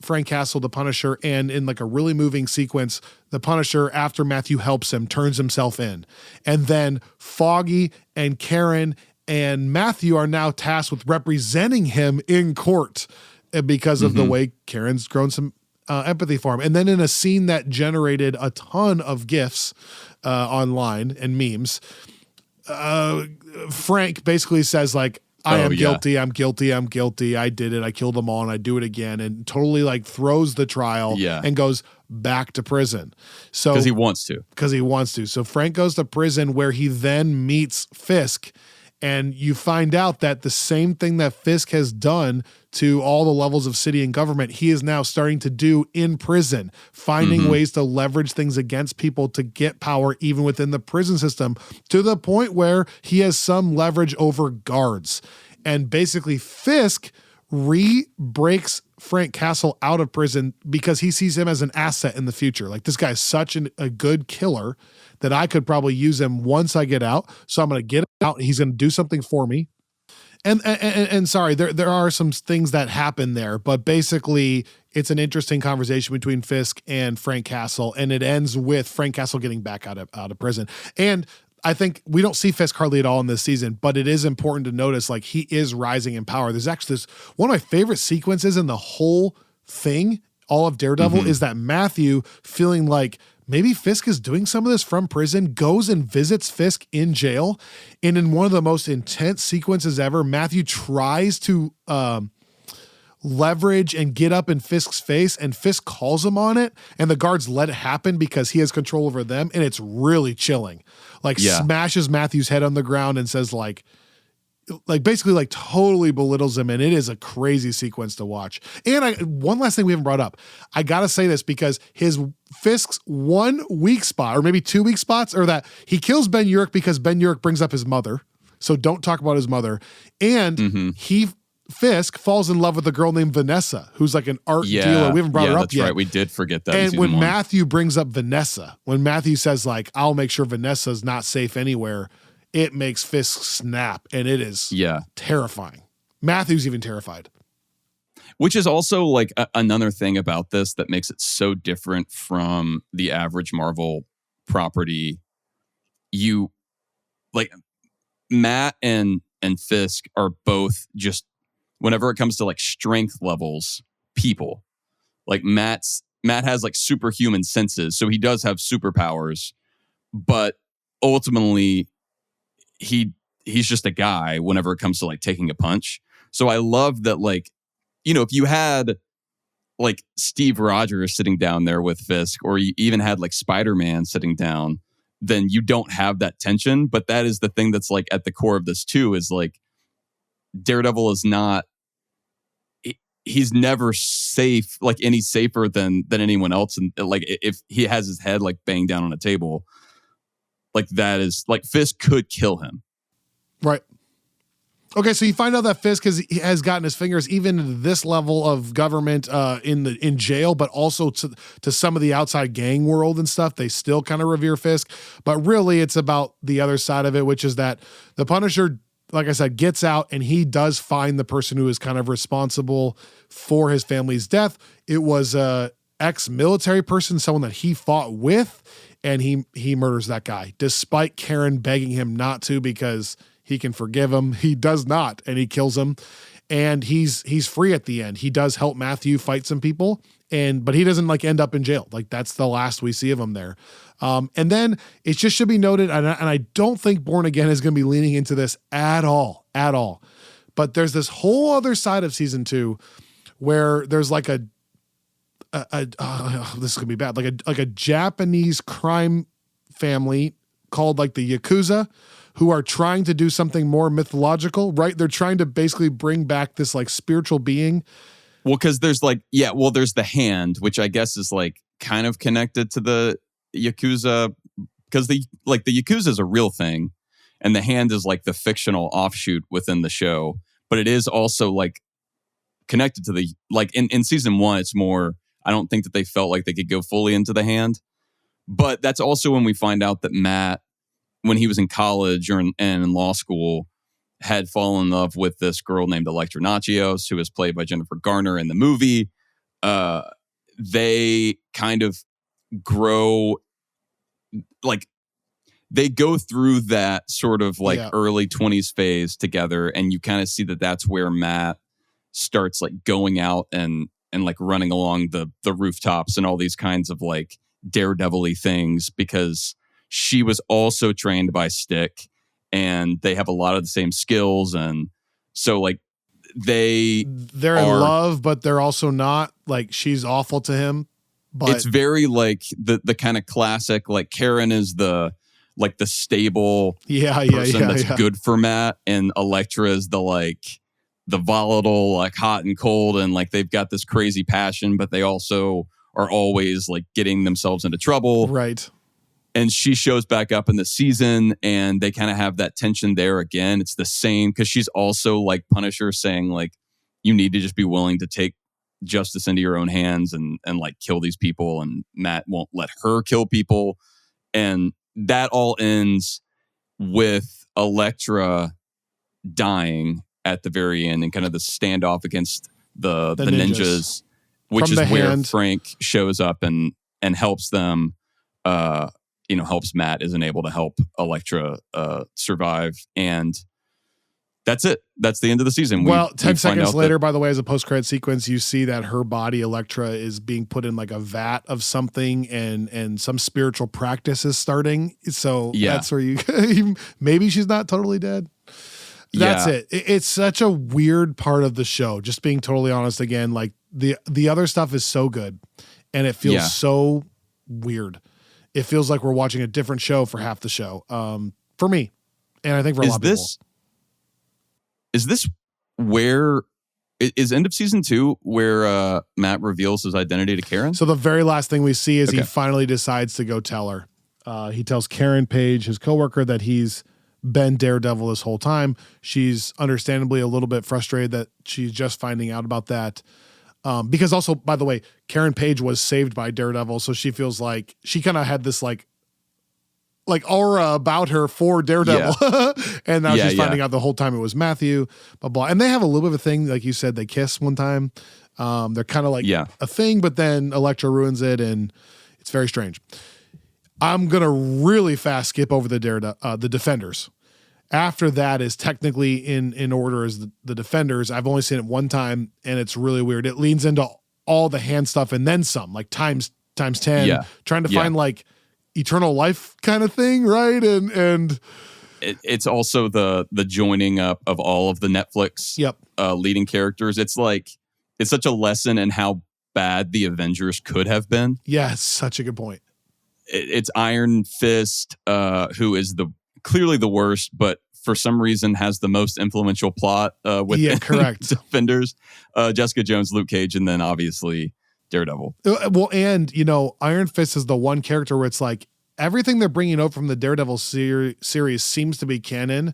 Frank Castle, the Punisher, and in like a really moving sequence, the Punisher, after Matthew helps him, turns himself in. And then Foggy and Karen and Matthew are now tasked with representing him in court because of the way Karen's grown some empathy for him. And then in a scene that generated a ton of GIFs online and memes, Frank basically says like, I am guilty, I'm guilty, I'm guilty, I did it, I killed them all and I do it again, and totally like throws the trial and goes back to prison. So because he wants to. So Frank goes to prison where he then meets Fisk, And you find out that the same thing that Fisk has done to all the levels of city and government, he is now starting to do in prison, finding ways to leverage things against people to get power even within the prison system, to the point where he has some leverage over guards. And basically Fisk breaks Frank Castle out of prison because he sees him as an asset in the future. Like, this guy's such a good killer that I could probably use him once I get out. So I'm going to get out and he's going to do something for me. And sorry, there are some things that happen there, but basically it's an interesting conversation between Fisk and Frank Castle, and it ends with Frank Castle getting back out of prison. And I think we don't see Fisk hardly at all in this season, but it is important to notice, like, he is rising in power. There's actually one of my favorite sequences in the whole thing, all of Daredevil, is that Matthew, feeling like maybe Fisk is doing some of this from prison, goes and visits Fisk in jail. And in one of the most intense sequences ever, Matthew tries to leverage and get up in Fisk's face, and Fisk calls him on it, and the guards let it happen because he has control over them. And it's really chilling. Like, smashes Matthew's head on the ground and says basically like totally belittles him. And it is a crazy sequence to watch. And one last thing we haven't brought up, I got to say this because Fisk's one weak spot, or maybe two weak spots, are that he kills Ben Urich because Ben Urich brings up his mother. So don't talk about his mother. And Fisk falls in love with a girl named Vanessa, who's like an art dealer. We haven't brought her up that's yet. Right. We did forget that. And when Matthew brings up Vanessa, when Matthew says, like, I'll make sure Vanessa's not safe anywhere, it makes Fisk snap, and it is terrifying. Matthew's even terrified. Which is also like another thing about this that makes it so different from the average Marvel property. You, like, Matt and Fisk are both just, whenever it comes to like strength levels, people. Like, Matt has like superhuman senses, so he does have superpowers, but ultimately he's just a guy whenever it comes to like taking a punch. So I love that, like, you know, if you had like Steve Rogers sitting down there with Fisk, or you even had like Spider-Man sitting down, then you don't have that tension. But that is the thing that's like at the core of this too, is like Daredevil is not, he's never safe, like any safer than anyone else. And like, if he has his head like banged down on a table, like, that is like, Fisk could kill him. Right. Okay, so you find out that Fisk has gotten his fingers even into this level of government in jail, but also to some of the outside gang world and stuff. They still kind of revere Fisk, but really it's about the other side of it, which is that the Punisher, like I said, gets out and he does find the person who is kind of responsible for his family's death. It was a ex-military person, someone that he fought with, and he murders that guy despite Karen begging him not to because he can forgive him. He does not, and he kills him. And he's free at the end. He does help Matthew fight some people, but he doesn't like end up in jail. Like, that's the last we see of him there. And then it just should be noted, and I don't think Born Again is going to be leaning into this at all. But there's this whole other side of season 2 where there's like this is gonna be bad, like a Japanese crime family called like the Yakuza, who are trying to do something more mythological, right? They're trying to basically bring back this like spiritual being. Well, because there's like, there's the hand, which I guess is like kind of connected to the Yakuza, because the Yakuza is a real thing, and the hand is like the fictional offshoot within the show. But it is also like connected to the, like in season 1, it's more, I don't think that they felt like they could go fully into the hand. But that's also when we find out that Matt, when he was in college and in law school, had fallen in love with this girl named Electra Nachios, who was played by Jennifer Garner in the movie. They kind of grow, like, they go through that sort of like early 20s phase together, and you kind of see that that's where Matt starts like going out and like running along the rooftops and all these kinds of like Daredevil-y things, because she was also trained by Stick, and they have a lot of the same skills. And so like they're in love, but they're also not. Like, she's awful to him. But it's very like the kind of classic, like, Karen is the like the stable Yeah, person that's good for Matt, and Elektra is the volatile, like hot and cold, and like they've got this crazy passion, but they also are always like getting themselves into trouble. Right. And she shows back up in the season, and they kind of have that tension there again. It's the same, because she's also like Punisher, saying like, you need to just be willing to take justice into your own hands and like kill these people, and Matt won't let her kill people. And that all ends with Elektra dying at the very end, and kind of the standoff against the ninjas, which From is where hand. Frank shows up and helps them, helps Matt, isn't able to help Elektra survive. And that's it. That's the end of the season. 10 seconds later, by the way, as a post-credit sequence, you see that her body, Elektra, is being put in like a vat of something, and some spiritual practice is starting. So that's where you maybe she's not totally dead. That's it. It's such a weird part of the show. Just being totally honest again, like the other stuff is so good, and it feels so weird. It feels like we're watching a different show for half the show. For me, and I think for a lot of people. Is this where is end of season 2 where Matt reveals his identity to Karen? So the very last thing we see is he finally decides to go tell her. He tells Karen Page, his coworker, that he's been Daredevil this whole time. She's understandably a little bit frustrated that she's just finding out about that. Because also, by the way, Karen Page was saved by Daredevil, so she feels like she kind of had this like aura about her for Daredevil. And now she's finding out the whole time it was Matthew, blah, blah. And they have a little bit of a thing, like you said, they kiss one time. They're kind of like a thing, but then Elektra ruins it, and it's very strange. I'm going to really fast skip over the Defenders. After that is technically in order as the Defenders. I've only seen it one time, and it's really weird. It leans into all the hand stuff and then some, like times 10, trying to find like eternal life kind of thing, right? And it's also the joining up of all of the Netflix leading characters. It's like, it's such a lesson in how bad the Avengers could have been. Yeah, it's such a good point. It's Iron Fist, who is clearly the worst, but for some reason has the most influential plot with correct. Defenders, Jessica Jones, Luke Cage, and then obviously Daredevil. Well, and Iron Fist is the one character where it's like everything they're bringing out from the Daredevil series seems to be canon,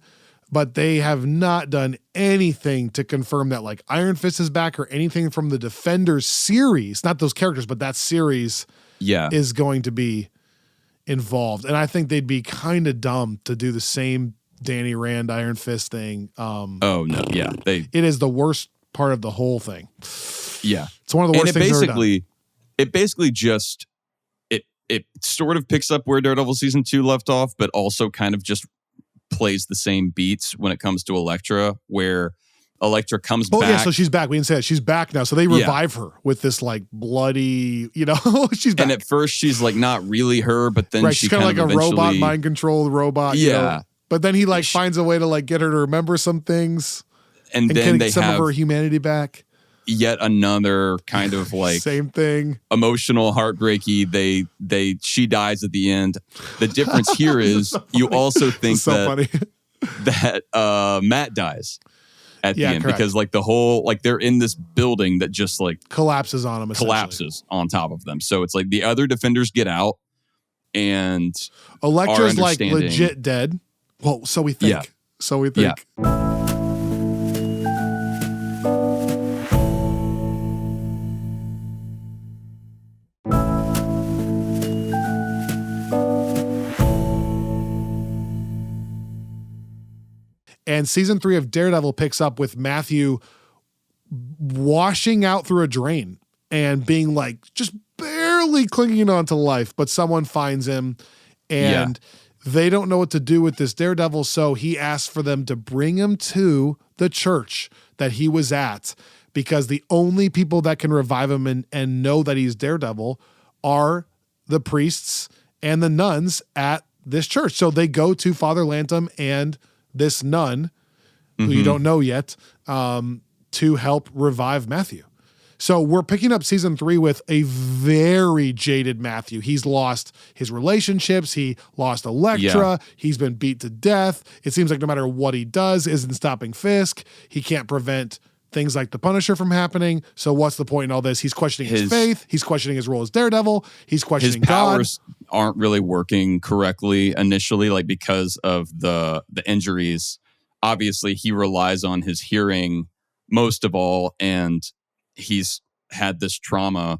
but they have not done anything to confirm that like Iron Fist is back or anything from the Defenders series, not those characters, but that series is going to be involved. And I think they'd be kind of dumb to do the same Danny Rand Iron Fist thing. It is the worst part of the whole thing. Yeah. It's one of the worst things ever done. It basically just it sort of picks up where Daredevil season 2 left off, but also kind of just plays the same beats when it comes to Elektra, where Elektra comes back. Oh yeah, so she's back. We didn't say that. She's back now. So they revive her with this like bloody, she's back. And at first she's like not really her, but then she's kind of like a robot, mind controlled robot. Yeah. But then he like finds a way to like get her to remember some things and then they some have of her humanity back. Yet another kind of like same thing, emotional, heartbreaky. She dies at the end. The difference here is you also think that Matt dies at the end, correct. Because like the whole, like they're in this building that just like collapses on them, collapses on top of them. So it's like the other Defenders get out and Elektra's like legit dead. Well, so we think. Yeah. So we think. Yeah. And season 3 of Daredevil picks up with Matthew washing out through a drain and being like just barely clinging on to life, but someone finds him and they don't know what to do with this Daredevil. So he asks for them to bring him to the church that he was at, because the only people that can revive him and know that he's Daredevil are the priests and the nuns at this church. So they go to Father Lantom and this nun, who you don't know yet, to help revive Matthew. So we're picking up season 3 with a very jaded Matthew. He's lost his relationships. He lost Elektra. Yeah. He's been beat to death. It seems like no matter what he does isn't stopping Fisk. He can't prevent things like the Punisher from happening. So what's the point in all this? He's questioning his faith. He's questioning his role as Daredevil. He's questioning his powers aren't really working correctly initially, like because of the injuries. Obviously, he relies on his hearing most of all, and he's had this trauma,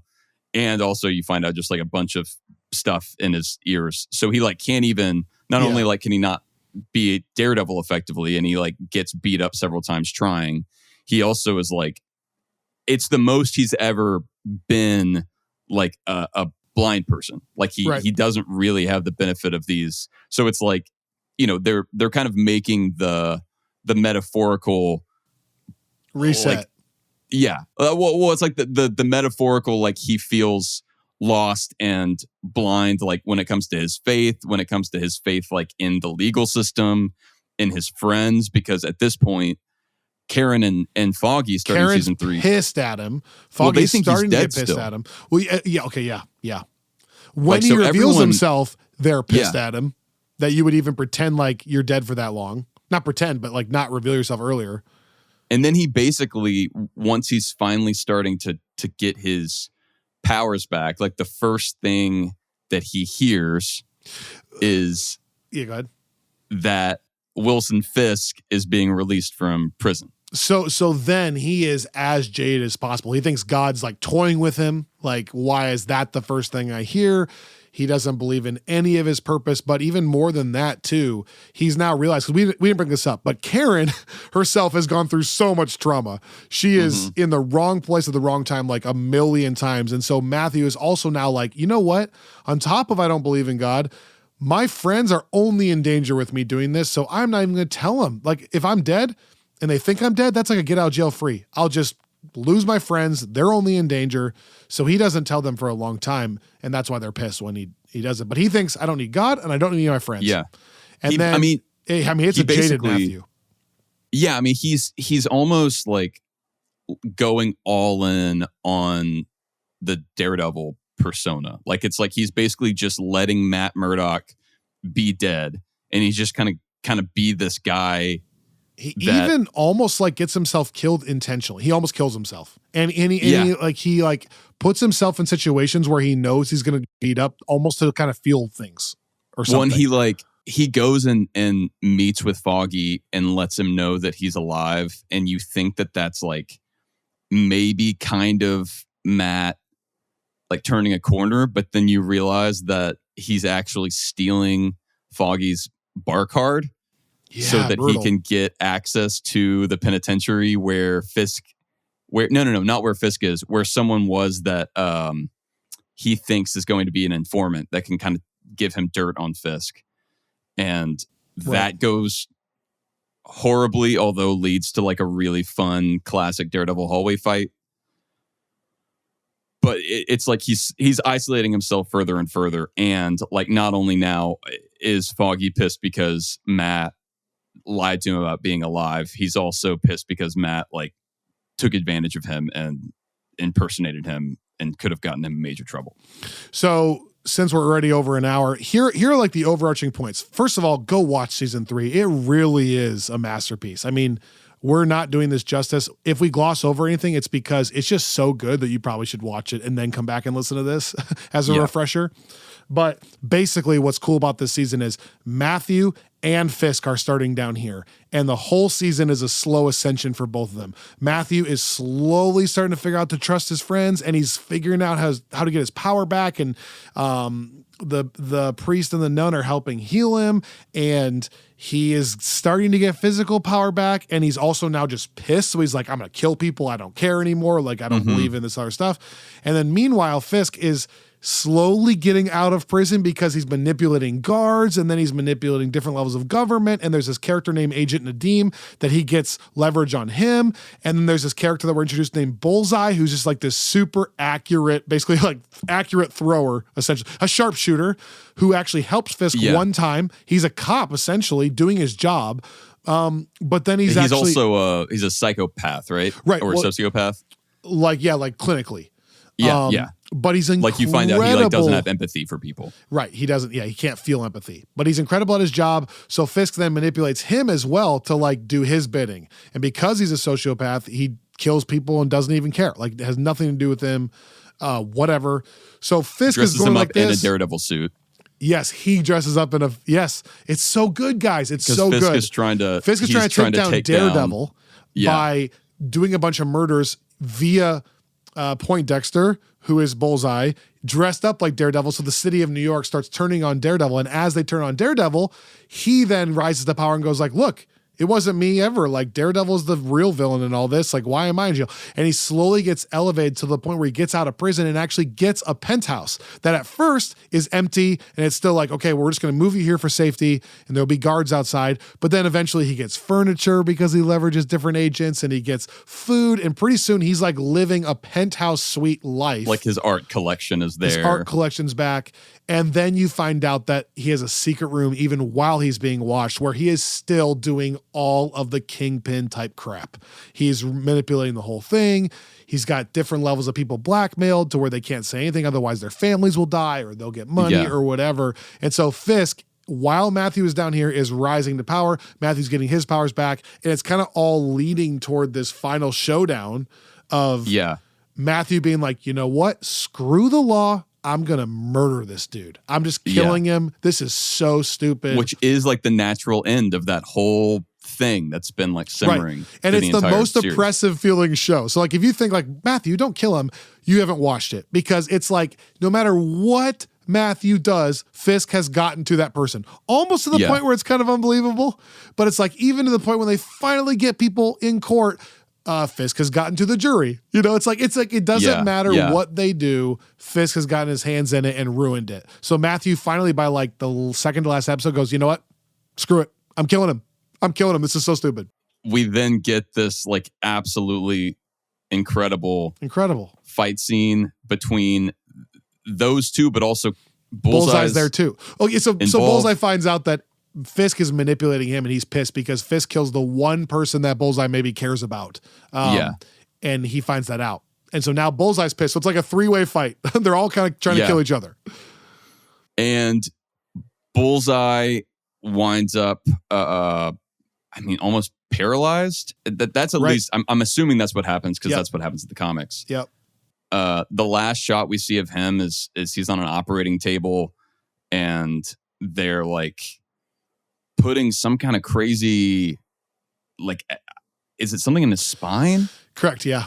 and also you find out just like a bunch of stuff in his ears. So he like can't even, not only like can he not be a Daredevil effectively, and he like gets beat up several times trying, he also is like, it's the most he's ever been like a blind person. Like he doesn't really have the benefit of these. So it's like, you know, they're kind of making the metaphorical reset. Like, yeah. Well, it's like the metaphorical, like he feels lost and blind, like when it comes to his faith, like in the legal system, in his friends, because at this point, Karen and Foggy starting Karen's season 3 pissed at him. Foggy's starting to get pissed at him. Well, yeah. When like, he so reveals himself, they're pissed Yeah. at him. That you would even pretend like you're dead for that long. Not pretend, but like not reveal yourself earlier. And then he basically, once he's finally starting to get his powers back, like the first thing that he hears is go ahead. that Wilson Fisk is being released from prison. So then he is as jaded as possible. He thinks God's like toying with him. Like, why is that the first thing I hear? He doesn't believe in any of his purpose, but even more than that too, he's now realized, because we didn't bring this up, but Karen herself has gone through so much trauma. She is in the wrong place at the wrong time like a million times. And so Matthew is also now like, you know what? On top of I don't believe in God, my friends are only in danger with me doing this, so I'm not even going to tell them. Like, if I'm dead and they think I'm dead, that's like a get out of jail free. I'll just lose my friends. They're only in danger. So he doesn't tell them for a long time, and that's why they're pissed when he does it. But he thinks, I don't need God, and I don't need my friends. Yeah. And it's a jaded Matthew. Yeah, I mean, he's almost like going all in on the Daredevil persona. Like, it's like he's basically just letting Matt Murdock be dead, and he's just kind of be this guy. He even almost like gets himself killed intentionally. He almost kills himself. And he puts himself in situations where he knows he's going to beat up almost to kind of feel things or something. When he goes and meets with Foggy and lets him know that he's alive. And you think that that's like maybe kind of Matt like turning a corner, but then you realize that he's actually stealing Foggy's bar card. Yeah, so that brutal. He can get access to the penitentiary where Fisk, not where Fisk is, where someone was that he thinks is going to be an informant that can kind of give him dirt on Fisk. And that goes horribly, although leads to like a really fun classic Daredevil hallway fight. But it's like he's isolating himself further and further. And like not only now is Foggy pissed because Matt lied to him about being alive, he's also pissed because Matt like took advantage of him and impersonated him and could have gotten him in major trouble. So since we're already over an hour, here are like the overarching points. First of all, go watch season 3. It really is a masterpiece. I mean, we're not doing this justice. If we gloss over anything, it's because it's just so good that you probably should watch it and then come back and listen to this as a refresher. But basically what's cool about this season is Matthew and Fisk are starting down here. And the whole season is a slow ascension for both of them. Matthew is slowly starting to figure out to trust his friends, and he's figuring out how to get his power back. And the priest and the nun are helping heal him. And he is starting to get physical power back. And he's also now just pissed. So he's like, I'm going to kill people. I don't care anymore. Like, I don't believe in this other stuff. And then meanwhile, Fisk is slowly getting out of prison because he's manipulating guards, and then he's manipulating different levels of government. And there's this character named Agent Nadim that he gets leverage on him. And then there's this character that we're introduced named Bullseye, who's just like this super accurate, basically like accurate thrower, essentially a sharpshooter who actually helps Fisk one time. He's a cop essentially doing his job. But then he's also he's a psychopath, right? Right. Or a sociopath. like clinically. Yeah. But he's incredible. Like you find out he like doesn't have empathy for people. Right. He doesn't. Yeah. He can't feel empathy, but he's incredible at his job. So Fisk then manipulates him as well to like do his bidding. And because he's a sociopath, he kills people and doesn't even care. Like it has nothing to do with him. Whatever. So Fisk dresses is going him like up in a this. Daredevil suit. Yes, he dresses up in a. Yes, it's so good, guys. It's so Fisk good. Is trying to, Fisk is trying to take down Daredevil by doing a bunch of murders via Poindexter, who is Bullseye, dressed up like Daredevil. So the city of New York starts turning on Daredevil. And as they turn on Daredevil, he then rises to power and goes like, look, it wasn't me ever. Like Daredevil's the real villain in all this. Like, why am I in jail? And he slowly gets elevated to the point where he gets out of prison and actually gets a penthouse that at first is empty. And it's still like, okay, we're just going to move you here for safety. And there'll be guards outside. But then eventually he gets furniture because he leverages different agents and he gets food. And pretty soon he's like living a penthouse suite life. Like his art collection is there. His art collection's back. And then you find out that he has a secret room even while he's being watched where he is still doing all of the Kingpin type crap. He's manipulating the whole thing. He's got different levels of people blackmailed to where they can't say anything. Otherwise their families will die or they'll get money or whatever. And so Fisk, while Matthew is down here, is rising to power. Matthew's getting his powers back. And it's kind of all leading toward this final showdown of Matthew being like, you know what? Screw the law. I'm going to murder this dude. I'm just killing him. This is so stupid. Which is like the natural end of that whole thing that's been like simmering. Right. And it's the most oppressive feeling show. So like if you think like, Matthew, don't kill him, you haven't watched it. Because it's like, no matter what Matthew does, Fisk has gotten to that person. Almost to the point where it's kind of unbelievable. But it's like even to the point when they finally get people in court, Fisk has gotten to the jury. You know, it's like it doesn't matter what they do. Fisk has gotten his hands in it and ruined it. So Matthew finally, by like the second to last episode, goes, you know what? Screw it. I'm killing him. This is so stupid. We then get this like absolutely incredible fight scene between those two, but also Bullseye's there too. Okay, so Bullseye finds out that Fisk is manipulating him and he's pissed because Fisk kills the one person that Bullseye maybe cares about. And he finds that out. And so now Bullseye's pissed. So it's like a three-way fight. They're all kind of trying to kill each other. And Bullseye winds up, almost paralyzed. That's at least, I'm assuming that's what happens because that's what happens in the comics. Yep. The last shot we see of him is he's on an operating table and they're like putting some kind of crazy, like, is it something in his spine? Correct. Yeah.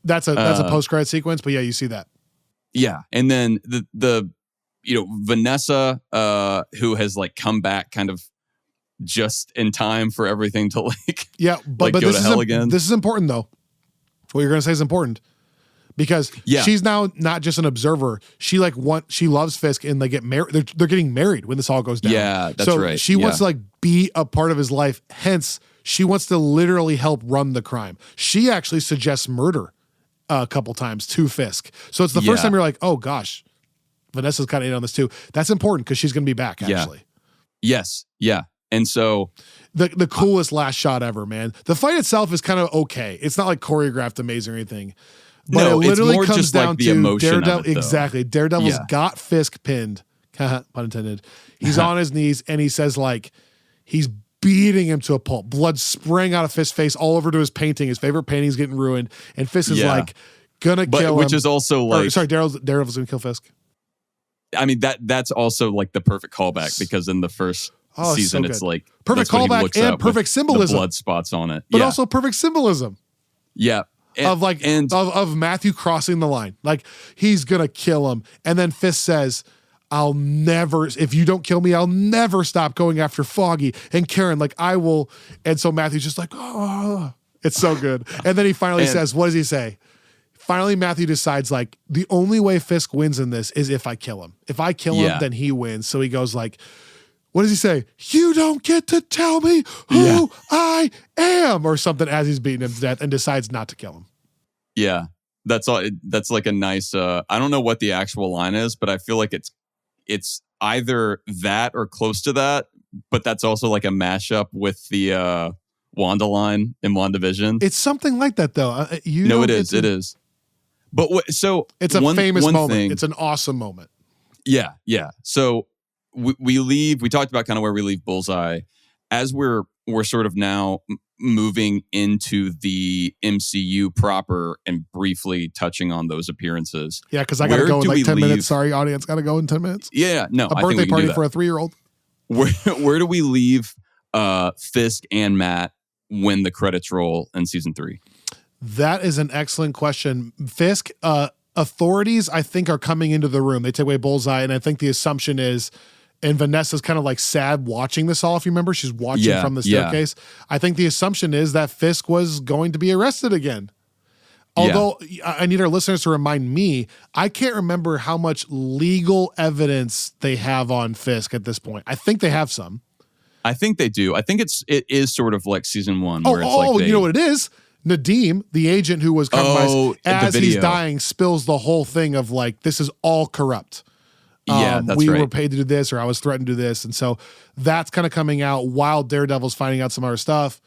That's a post-credit sequence, but yeah, you see that. Yeah. And then the Vanessa, who has like come back kind of just in time for everything to like, but go to hell again. This is important though. What you're going to say is important because she's now not just an observer. She loves Fisk and they get married. They're getting married when this all goes down. Yeah, that's right. She wants to like be a part of his life. Hence, she wants to literally help run the crime. She actually suggests murder a couple times to Fisk. So it's the first time you're like, oh gosh, Vanessa's kind of in on this too. That's important because she's going to be back actually. Yes. Yeah. And so the coolest last shot ever, man. The fight itself is kind of okay. It's not like choreographed amazing or anything. But it literally comes just down like the emotion to Daredevil. Exactly. Daredevil's got Fisk pinned. Pun intended. He's on his knees and he says like he's beating him to a pulp. Blood spraying out of Fisk's face all over to his painting. His favorite painting's getting ruined. And Fisk is like gonna kill him. Which is also like Daredevil's gonna kill Fisk. I mean that's also like the perfect callback because in the first season so it's like perfect callback and perfect symbolism. The blood spots on it. But also perfect symbolism. Yeah. Of Matthew crossing the line. Like he's gonna kill him. And then Fisk says, if you don't kill me, I'll never stop going after Foggy and Karen. Like I will. And so Matthew's just like, oh, it's so good. And then he finally says, what does he say? Finally, Matthew decides like the only way Fisk wins in this is if I kill him. If I kill him, then he wins. So he goes like, what does he say? You don't get to tell me who I am, or something as he's beating him to death, and decides not to kill him. Yeah, that's all. That's like a nice. I don't know what the actual line is, but I feel like it's either that or close to that. But that's also like a mashup with the Wanda line in WandaVision. It's something like that, though. It is. But It's a famous one moment. thing, It's an awesome moment. Yeah. So we leave. We talked about kind of where we leave Bullseye as we're sort of now moving into the MCU proper and briefly touching on those appearances. Yeah, because I got to go in like 10 minutes. Sorry, audience, got to go in 10 minutes. Yeah, no, a birthday party for a 3-year-old. Where do we leave Fisk and Matt when the credits roll in season 3? That is an excellent question. Fisk, authorities, I think, are coming into the room. They take away Bullseye, and I think the assumption is, and Vanessa's kind of like sad watching this all, if you remember. She's watching from the staircase. I think the assumption is that Fisk was going to be arrested again. Although I need our listeners to remind me, I can't remember how much legal evidence they have on Fisk at this point. I think they have some. I think they do. I think it is sort of like season 1. Where it's like you know what it is? Nadeem, the agent who was compromised, as he's dying, spills the whole thing of like, this is all corrupt. Yeah, that's we right. were paid to do this, or I was threatened to do this. And so that's kind of coming out while Daredevil's finding out some other stuff.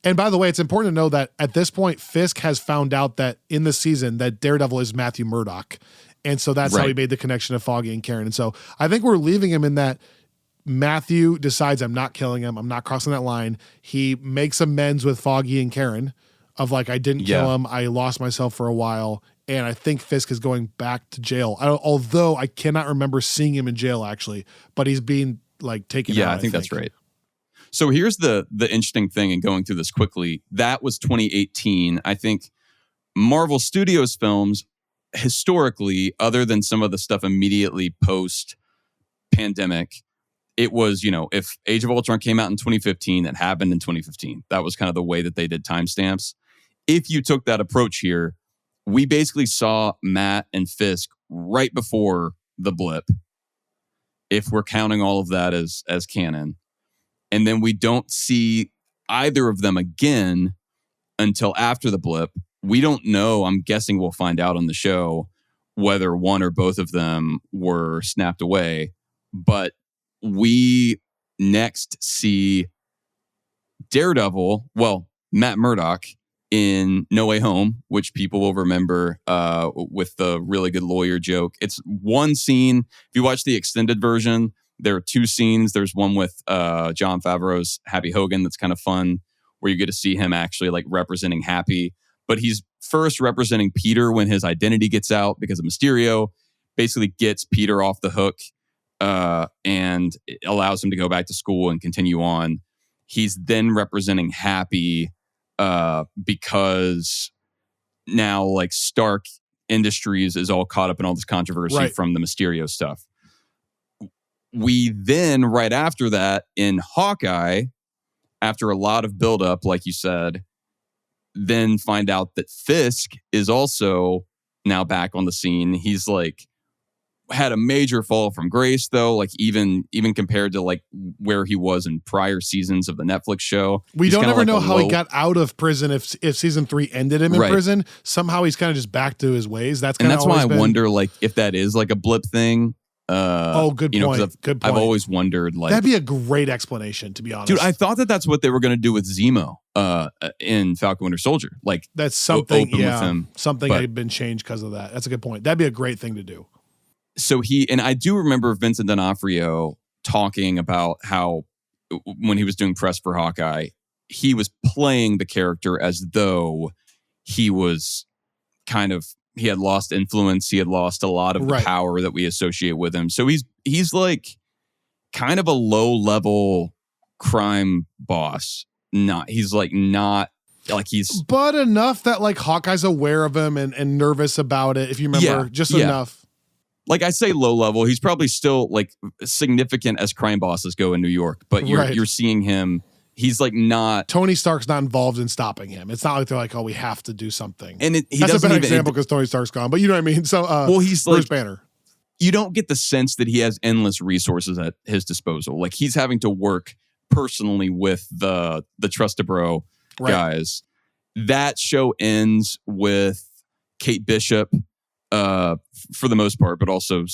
And by the way, it's important to know that at this point, Fisk has found out that in the season that Daredevil is Matthew Murdock. And so that's how he made the connection to Foggy and Karen. And so I think we're leaving him in that Matthew decides, I'm not killing him. I'm not crossing that line. He makes amends with Foggy and Karen of like, I didn't kill him. I lost myself for a while. And I think Fisk is going back to jail. Although I cannot remember seeing him in jail actually, but he's being like taken out. Yeah, I think that's right. So here's the interesting thing, and going through this quickly, that was 2018. I think Marvel Studios films historically, other than some of the stuff immediately post pandemic, it was, if Age of Ultron came out in 2015, it happened in 2015. That was kind of the way that they did timestamps. If you took that approach here, we basically saw Matt and Fisk right before the blip, if we're counting all of that as canon. And then we don't see either of them again until after the blip. We don't know. I'm guessing we'll find out on the show whether one or both of them were snapped away. But we next see Daredevil, Matt Murdock, in No Way Home, which people will remember with the really good lawyer joke. It's one scene. If you watch the extended version, there are 2 scenes. There's one with Jon Favreau's Happy Hogan that's kind of fun, where you get to see him actually like representing Happy. But he's first representing Peter when his identity gets out because of Mysterio, basically gets Peter off the hook and it allows him to go back to school and continue on. He's then representing Happy because now like Stark Industries is all caught up in all this controversy from the Mysterio stuff. We then, right after that, in Hawkeye, after a lot of buildup, like you said, then find out that Fisk is also now back on the scene. He's like had a major fall from grace, though, like even compared to like where he was in prior seasons of the Netflix show. We don't ever know how he got out of prison if season 3 ended him in prison. Somehow he's kind of just back to his ways. That's why I wonder like if that is like a blip thing. Good point. Good point. I've always wondered, like, that'd be a great explanation, to be honest. Dude, I thought that's what they were going to do with Zemo in Falcon Winter Soldier. Like, that's something, with him. Something had been changed because of that. That's a good point. That'd be a great thing to do. So I do remember Vincent D'Onofrio talking about how when he was doing press for Hawkeye, he was playing the character as though he was he had lost influence. He had lost a lot of the power that we associate with him. So he's like kind of a low level crime boss. He's not like but enough that like Hawkeye's aware of him and nervous about it. If you remember, enough. Like I say low level, he's probably still like significant as crime bosses go in New York, but you're seeing him. He's like not. Tony Stark's not involved in stopping him. It's not like they're like, we have to do something. And that's a better example because Tony Stark's gone. But you know what I mean. So, he's Bruce like Banner. You don't get the sense that he has endless resources at his disposal. Like he's having to work personally with the Trustabro guys. That show ends with Kate Bishop, for the most part, but also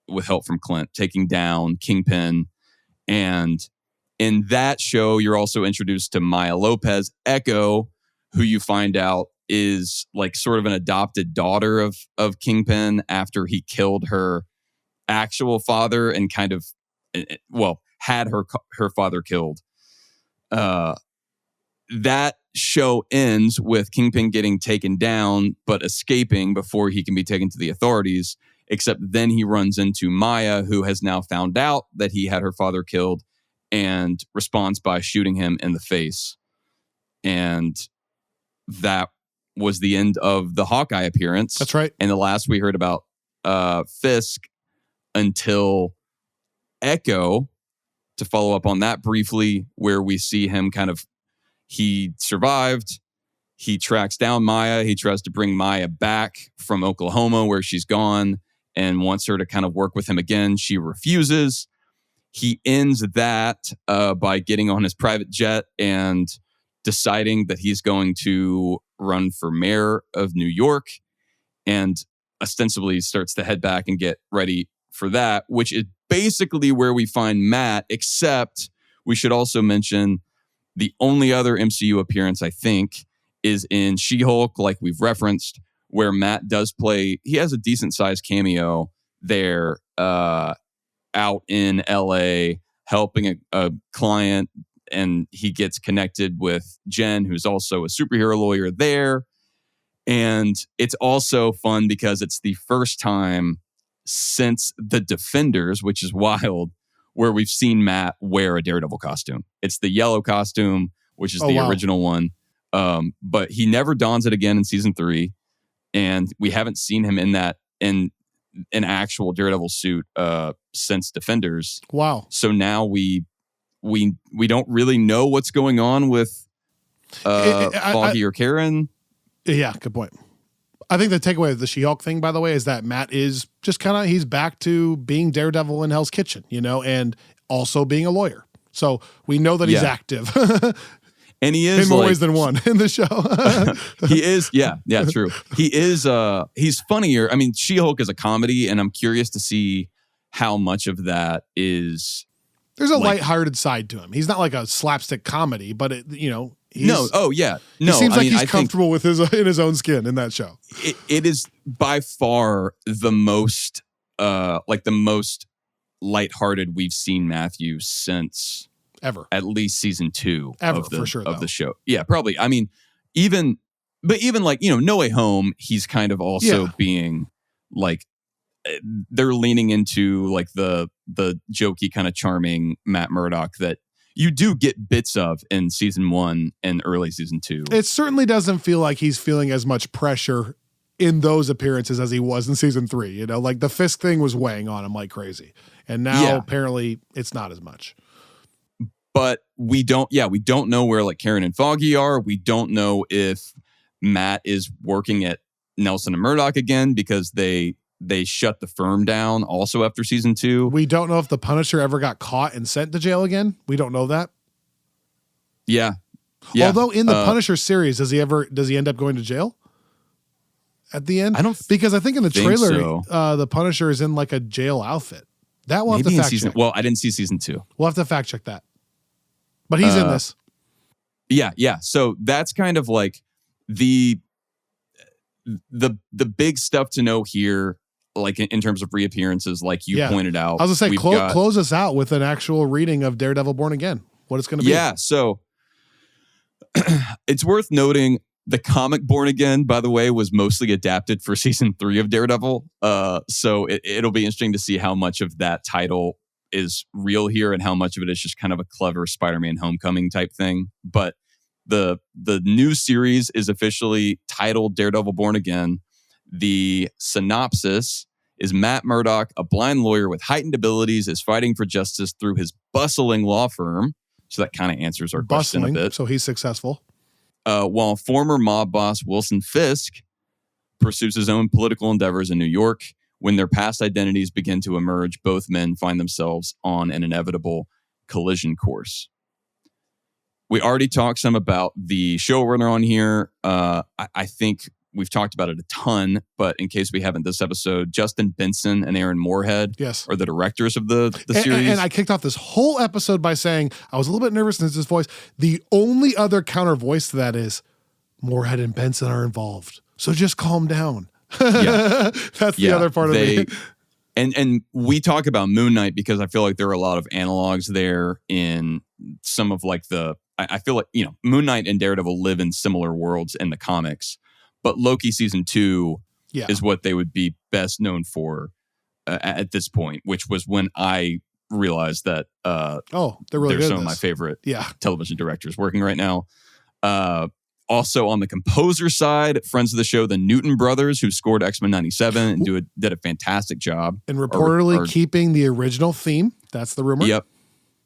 with help from Clint, taking down Kingpin. And in that show, you're also introduced to Maya Lopez, Echo, who you find out is like sort of an adopted daughter of Kingpin after he killed her actual father and kind of, had her father killed. That show ends with Kingpin getting taken down, but escaping before he can be taken to the authorities. Except then he runs into Maya, who has now found out that he had her father killed and responds by shooting him in the face. And that was the end of the Hawkeye appearance. That's right. And the last we heard about Fisk until Echo, to follow up on that briefly, where we see him he survived. He tracks down Maya. He tries to bring Maya back from Oklahoma, where she's gone, and wants her to kind of work with him again. She refuses. He ends that by getting on his private jet and deciding that he's going to run for mayor of New York, and ostensibly starts to head back and get ready for that, which is basically where we find Matt, except we should also mention the only other MCU appearance, I think, is in She-Hulk, like we've referenced, where Matt does play. He has a decent sized cameo there out in LA helping a client, and he gets connected with Jen, who's also a superhero lawyer there. And it's also fun because it's the first time since The Defenders, which is wild, where we've seen Matt wear a Daredevil costume. It's the yellow costume, which is original one. But he never dons it again in season 3. And we haven't seen him in an actual Daredevil suit since Defenders. Wow. So now we don't really know what's going on with Foggy or Karen. Yeah, good point. I think the takeaway of the She-Hulk thing, by the way, is that Matt is just he's back to being Daredevil in Hell's Kitchen, and also being a lawyer. So we know that he's active. And he is in more ways than one in the show. He is. Yeah, true. He is. He's funnier. I mean, She-Hulk is a comedy, and I'm curious to see how much of that is. There's a lighthearted side to him. He's not like a slapstick comedy, but he seems like he's comfortable with in his own skin in that show. It is by far the most lighthearted we've seen Matthew since ever, at least season 2 of the show. Yeah, probably. I mean, even like, No Way Home, he's kind of also being like, they're leaning into like the jokey kind of charming Matt Murdock that you do get bits of in season 1 and early season 2. It certainly doesn't feel like he's feeling as much pressure in those appearances as he was in season 3. Like the Fisk thing was weighing on him like crazy. And now apparently it's not as much. But we don't know where like Karen and Foggy are. We don't know if Matt is working at Nelson and Murdoch again because they shut the firm down also after season 2. We don't know if the Punisher ever got caught and sent to jail again. We don't know that. Yeah. Although in the Punisher series, does he end up going to jail at the end? Because I think in the trailer, the Punisher is in like a jail outfit. That we'll have to fact check. Well, I didn't see season 2. We'll have to fact check that. But he's in this. Yeah. So that's kind of like the big stuff to know here, like in terms of reappearances, like you pointed out. I was going to say, close us out with an actual reading of Daredevil Born Again. What it's going to be. Yeah, so it's worth noting the comic Born Again, by the way, was mostly adapted for season 3 of Daredevil. So it'll be interesting to see how much of that title is real here and how much of it is just kind of a clever Spider-Man Homecoming type thing. But the new series is officially titled Daredevil Born Again. The synopsis is Matt Murdock, a blind lawyer with heightened abilities, is fighting for justice through his bustling law firm. So that kind of answers our question a bit. So he's successful. While former mob boss Wilson Fisk pursues his own political endeavors in New York. When their past identities begin to emerge, both men find themselves on an inevitable collision course. We already talked some about the showrunner on here. I think we've talked about it a ton, but in case we haven't this episode, Justin Benson and Aaron Moorhead are the directors of the series. And I kicked off this whole episode by saying I was a little bit nervous in his voice. The only other counter voice to that is Moorhead and Benson are involved. So just calm down. Yeah. That's the other part of me. And we talk about Moon Knight because I feel like there are a lot of analogs there in some of like I feel like, Moon Knight and Daredevil live in similar worlds in the comics, but Loki season 2 is what they would be best known for at this point, which was when I realized that they're really there's good some of my favorite television directors working right now. Also on the composer side, friends of the show, the Newton brothers, who scored X-Men 97 and did a fantastic job. And reportedly keeping the original theme. That's the rumor. Yep.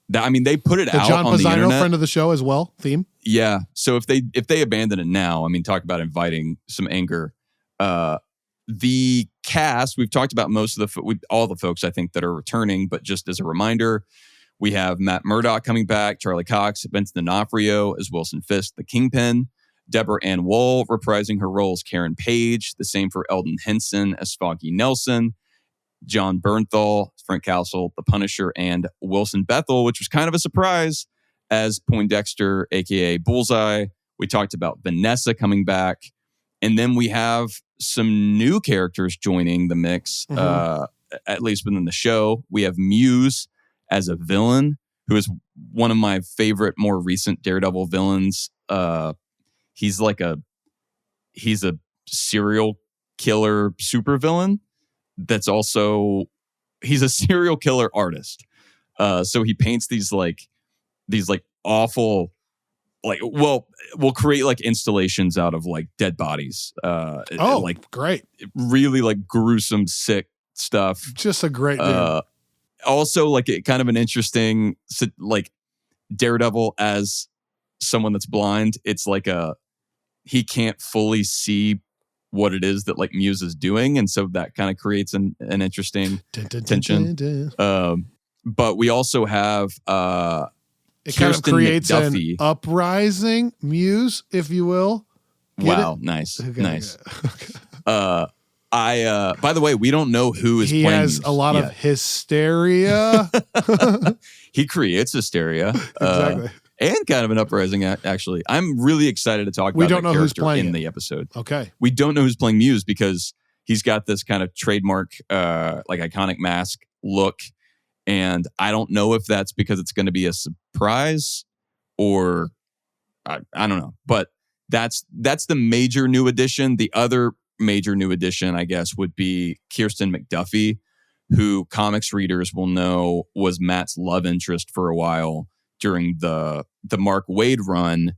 They put it out John on the Pizzino, internet. friend of the show as well, theme. Yeah. So if they abandon it now, talk about inviting some anger. The cast, we've talked about most of all the folks I think that are returning, but just as a reminder, we have Matt Murdock coming back, Charlie Cox, Vincent D'Onofrio as Wilson Fisk, the Kingpin, Deborah Ann Woll reprising her role as Karen Page, the same for Eldon Henson as Foggy Nelson, John Bernthal, Frank Castle, the Punisher, and Wilson Bethel, which was kind of a surprise, as Poindexter, aka Bullseye. We talked about Vanessa coming back. And then we have some new characters joining the mix, at least within the show. We have Muse as a villain, who is one of my favorite, more recent Daredevil villains. He's a serial killer supervillain that's also, he's a serial killer artist. So he paints these awful, we'll create like installations out of like dead bodies. Great. Really like gruesome, sick stuff. Just a great dude. Also like kind of an interesting, like Daredevil as someone that's blind. It's like he can't fully see what it is that like Muse is doing. And so that kind of creates an interesting tension. But we also have it Kirsten kind of creates McDuffie. An uprising Muse, if you will. Nice. Okay, nice. Okay. By the way, we don't know who is playing. He has a lot of hysteria. He creates hysteria. Exactly. And kind of an uprising, actually. I'm really excited to talk about that character in the episode. Okay. We don't know who's playing Muse because he's got this kind of trademark, like iconic mask look. And I don't know if that's because it's going to be a surprise or I don't know. But that's the major new addition. The other major new addition, I guess, would be Kirsten McDuffie, who comics readers will know was Matt's love interest for a while during the Mark Waid run,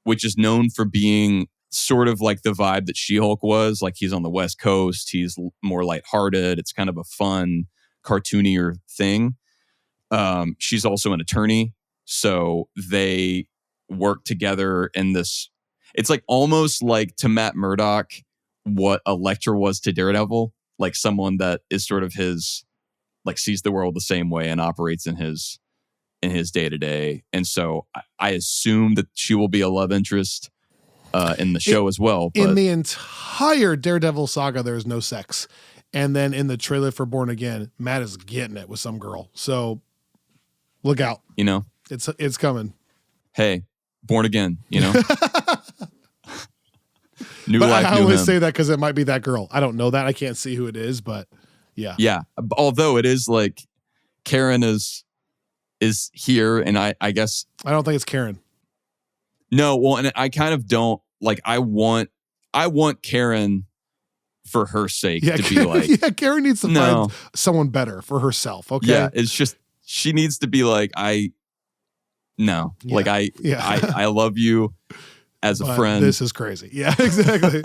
which is known for being sort of like the vibe that She-Hulk was. Like he's on the West Coast. He's more lighthearted. It's kind of a fun, cartoonier thing. She's also an attorney. So they work together in this. It's like almost like to Matt Murdock what Elektra was to Daredevil. Like someone that is sort of his, like sees the world the same way and operates in his day-to-day. And so I assume that she will be a love interest in the show as well. But in the entire Daredevil saga, there's no sex. And then in the trailer for Born Again, Matt is getting it with some girl. So look out. It's coming. Hey, Born Again, New but life, I new always him. say that because it might be that girl. I don't know that. I can't see who it is, but yeah. Yeah. Although it is like Karen is here, and I guess I don't think it's Karen. No, well, and I kind of don't like. I want Karen for her sake to be like. Karen needs to find someone better for herself. Okay. Yeah, it's just she needs to be like I love you as a friend. This is crazy. Yeah, exactly.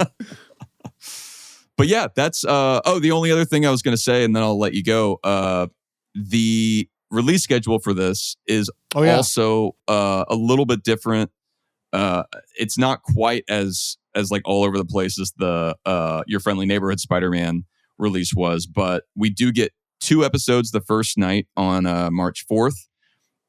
But yeah, that's the only other thing I was going to say, and then I'll let you go. The release schedule for this is also a little bit different. It's not quite as like all over the place as the Your Friendly Neighborhood Spider-Man release was, but we do get 2 episodes the first night on March 4th.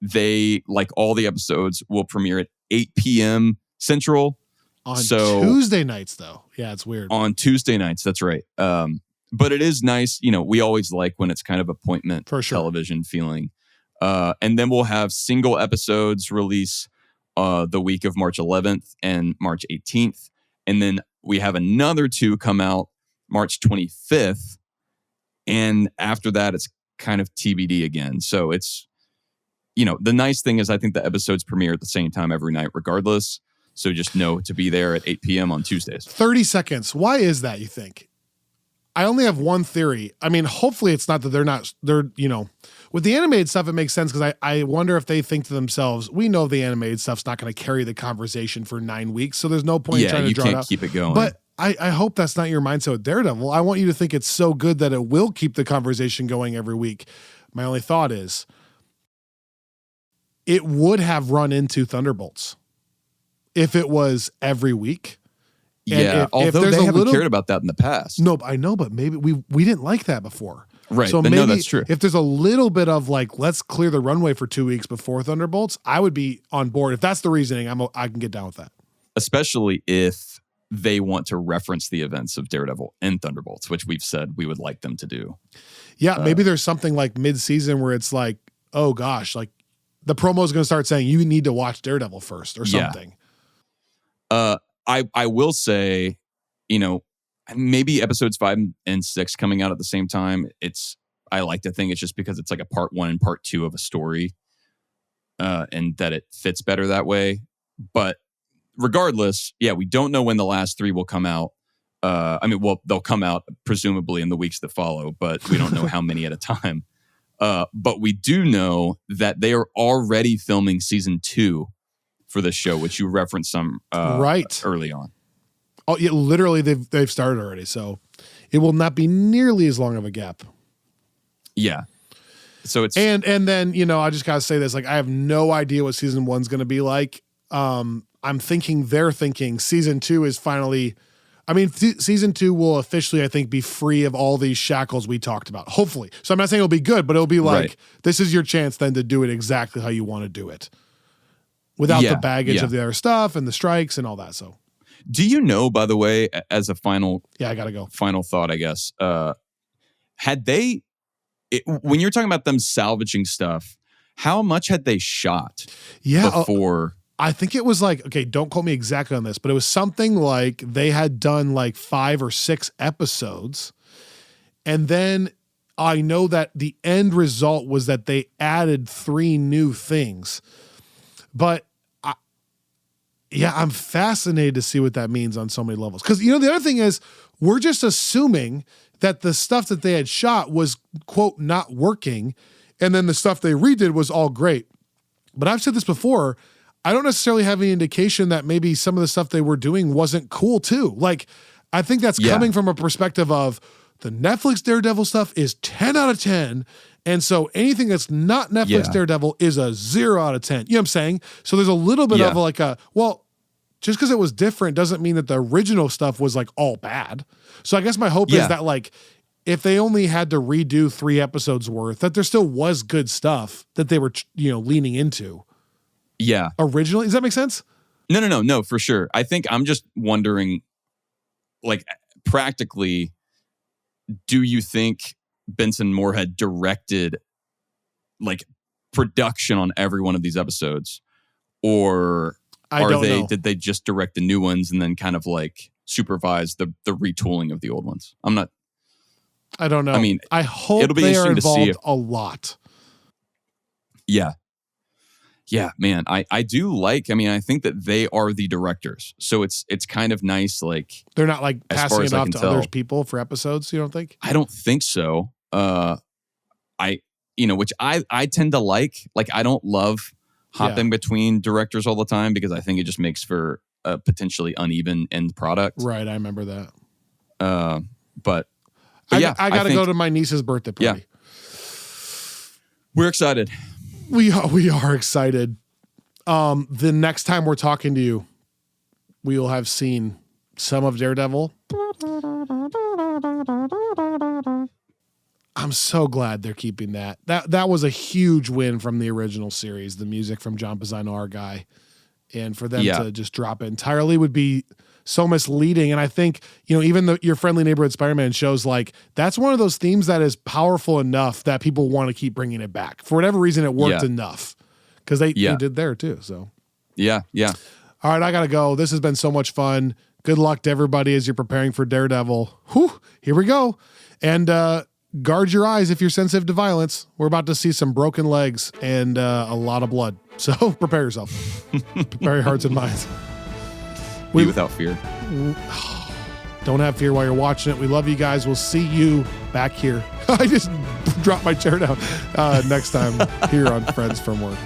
They, like all the episodes, will premiere at 8 p.m. Central. On Tuesday nights, though. Yeah, it's weird. On Tuesday nights, that's right. But it is nice. We always like when it's kind of appointment television feeling. And then we'll have single episodes release the week of March 11th and March 18th. And then we have another 2 come out March 25th. And after that, it's kind of TBD again. So it's, the nice thing is I think the episodes premiere at the same time every night regardless. So just know to be there at 8 p.m. on Tuesdays. 30 seconds. Why is that, you think? I only have one theory. I mean, hopefully it's not that they're, with the animated stuff, it makes sense because I wonder if they think to themselves, we know the animated stuff's not going to carry the conversation for 9 weeks, so there's no point in trying to draw it out. You can't keep it going. But I hope that's not your mindset with Daredevil. I want you to think it's so good that it will keep the conversation going every week. My only thought is it would have run into Thunderbolts if it was every week. Yeah, although they haven't cared about that in the past. No, I know, but maybe we didn't like that before. Right, so but maybe no, that's true. If there's a little bit of like, let's clear the runway for 2 weeks before Thunderbolts, I would be on board. If that's the reasoning, I can get down with that. Especially if they want to reference the events of Daredevil and Thunderbolts, which we've said we would like them to do. Yeah, maybe there's something like mid-season where it's like, oh gosh, like the promo is going to start saying you need to watch Daredevil first or something. I will say, maybe episodes 5 and 6 coming out at the same time. I like to think it's just because it's like a part 1 and part 2 of a story, and that it fits better that way. But regardless, we don't know when the last 3 will come out. They'll come out presumably in the weeks that follow, but we don't know how many at a time. But we do know that they are already filming season 2 for this show, which you referenced some right early on. Oh, yeah, literally they've started already, so it will not be nearly as long of a gap. Yeah. So it's and then I just gotta say this, like I have no idea what season 1's going to be like. I'm thinking they're thinking season 2 is finally. I mean, season 2 will officially, I think, be free of all these shackles we talked about. Hopefully, so I'm not saying it'll be good, but it'll be like This is your chance then to do it exactly how you want to do it, without the baggage of the other stuff and the strikes and all that. So, do you know, by the way, as a final, I gotta go. Final thought, I guess. Had they, when you're talking about them salvaging stuff, how much had they shot? Before. I think it was like, okay, don't quote me exactly on this, but it was something like they had done like 5 or 6 episodes, and then I know that the end result was that they added 3 new things, but. I'm fascinated to see what that means on so many levels. Because, the other thing is, we're just assuming that the stuff that they had shot was, quote, not working, and then the stuff they redid was all great. But I've said this before, I don't necessarily have any indication that maybe some of the stuff they were doing wasn't cool too. Like, I think that's coming from a perspective of the Netflix Daredevil stuff is 10 out of 10. And so anything that's not Netflix Daredevil is a 0 out of 10. You know what I'm saying? So there's a little bit of like just because it was different doesn't mean that the original stuff was like all bad. So I guess my hope is that like, if they only had to redo 3 episodes worth, that there still was good stuff that they were, leaning into. Yeah. Originally. Does that make sense? No, for sure. I think I'm just wondering, like, practically, do you think Benson Moorhead directed like production on every one of these episodes, or did they just direct the new ones and then kind of like supervise the retooling of the old ones? I don't know. I mean, I hope it'll be they are interesting involved a lot. Yeah, man. I do like, I think that they are the directors. So it's kind of nice, like they're not like passing it off to other people for episodes, you don't think? I don't think so. Which I tend to like I don't love hopping between directors all the time because I think it just makes for a potentially uneven end product. Right, I remember that. But I gotta go to my niece's birthday party. Yeah. We're excited. We are excited. The next time we're talking to you, we will have seen some of Daredevil. I'm so glad they're keeping that. That was a huge win from the original series, the music from John Pisano, our guy. And for them to just drop it entirely would be so misleading. And I think, even your Friendly Neighborhood Spider-Man shows, like, that's one of those themes that is powerful enough that people want to keep bringing it back. For whatever reason, it worked enough because they did there too. So, yeah. All right, I got to go. This has been so much fun. Good luck to everybody as you're preparing for Daredevil. Whew, here we go. And guard your eyes if you're sensitive to violence. We're about to see some broken legs and a lot of blood. So prepare yourself. Prepare your hearts and minds. Be without fear. Don't have fear while you're watching it. We love you guys. We'll see you back here. I just dropped my chair down next time here on Friends from Work.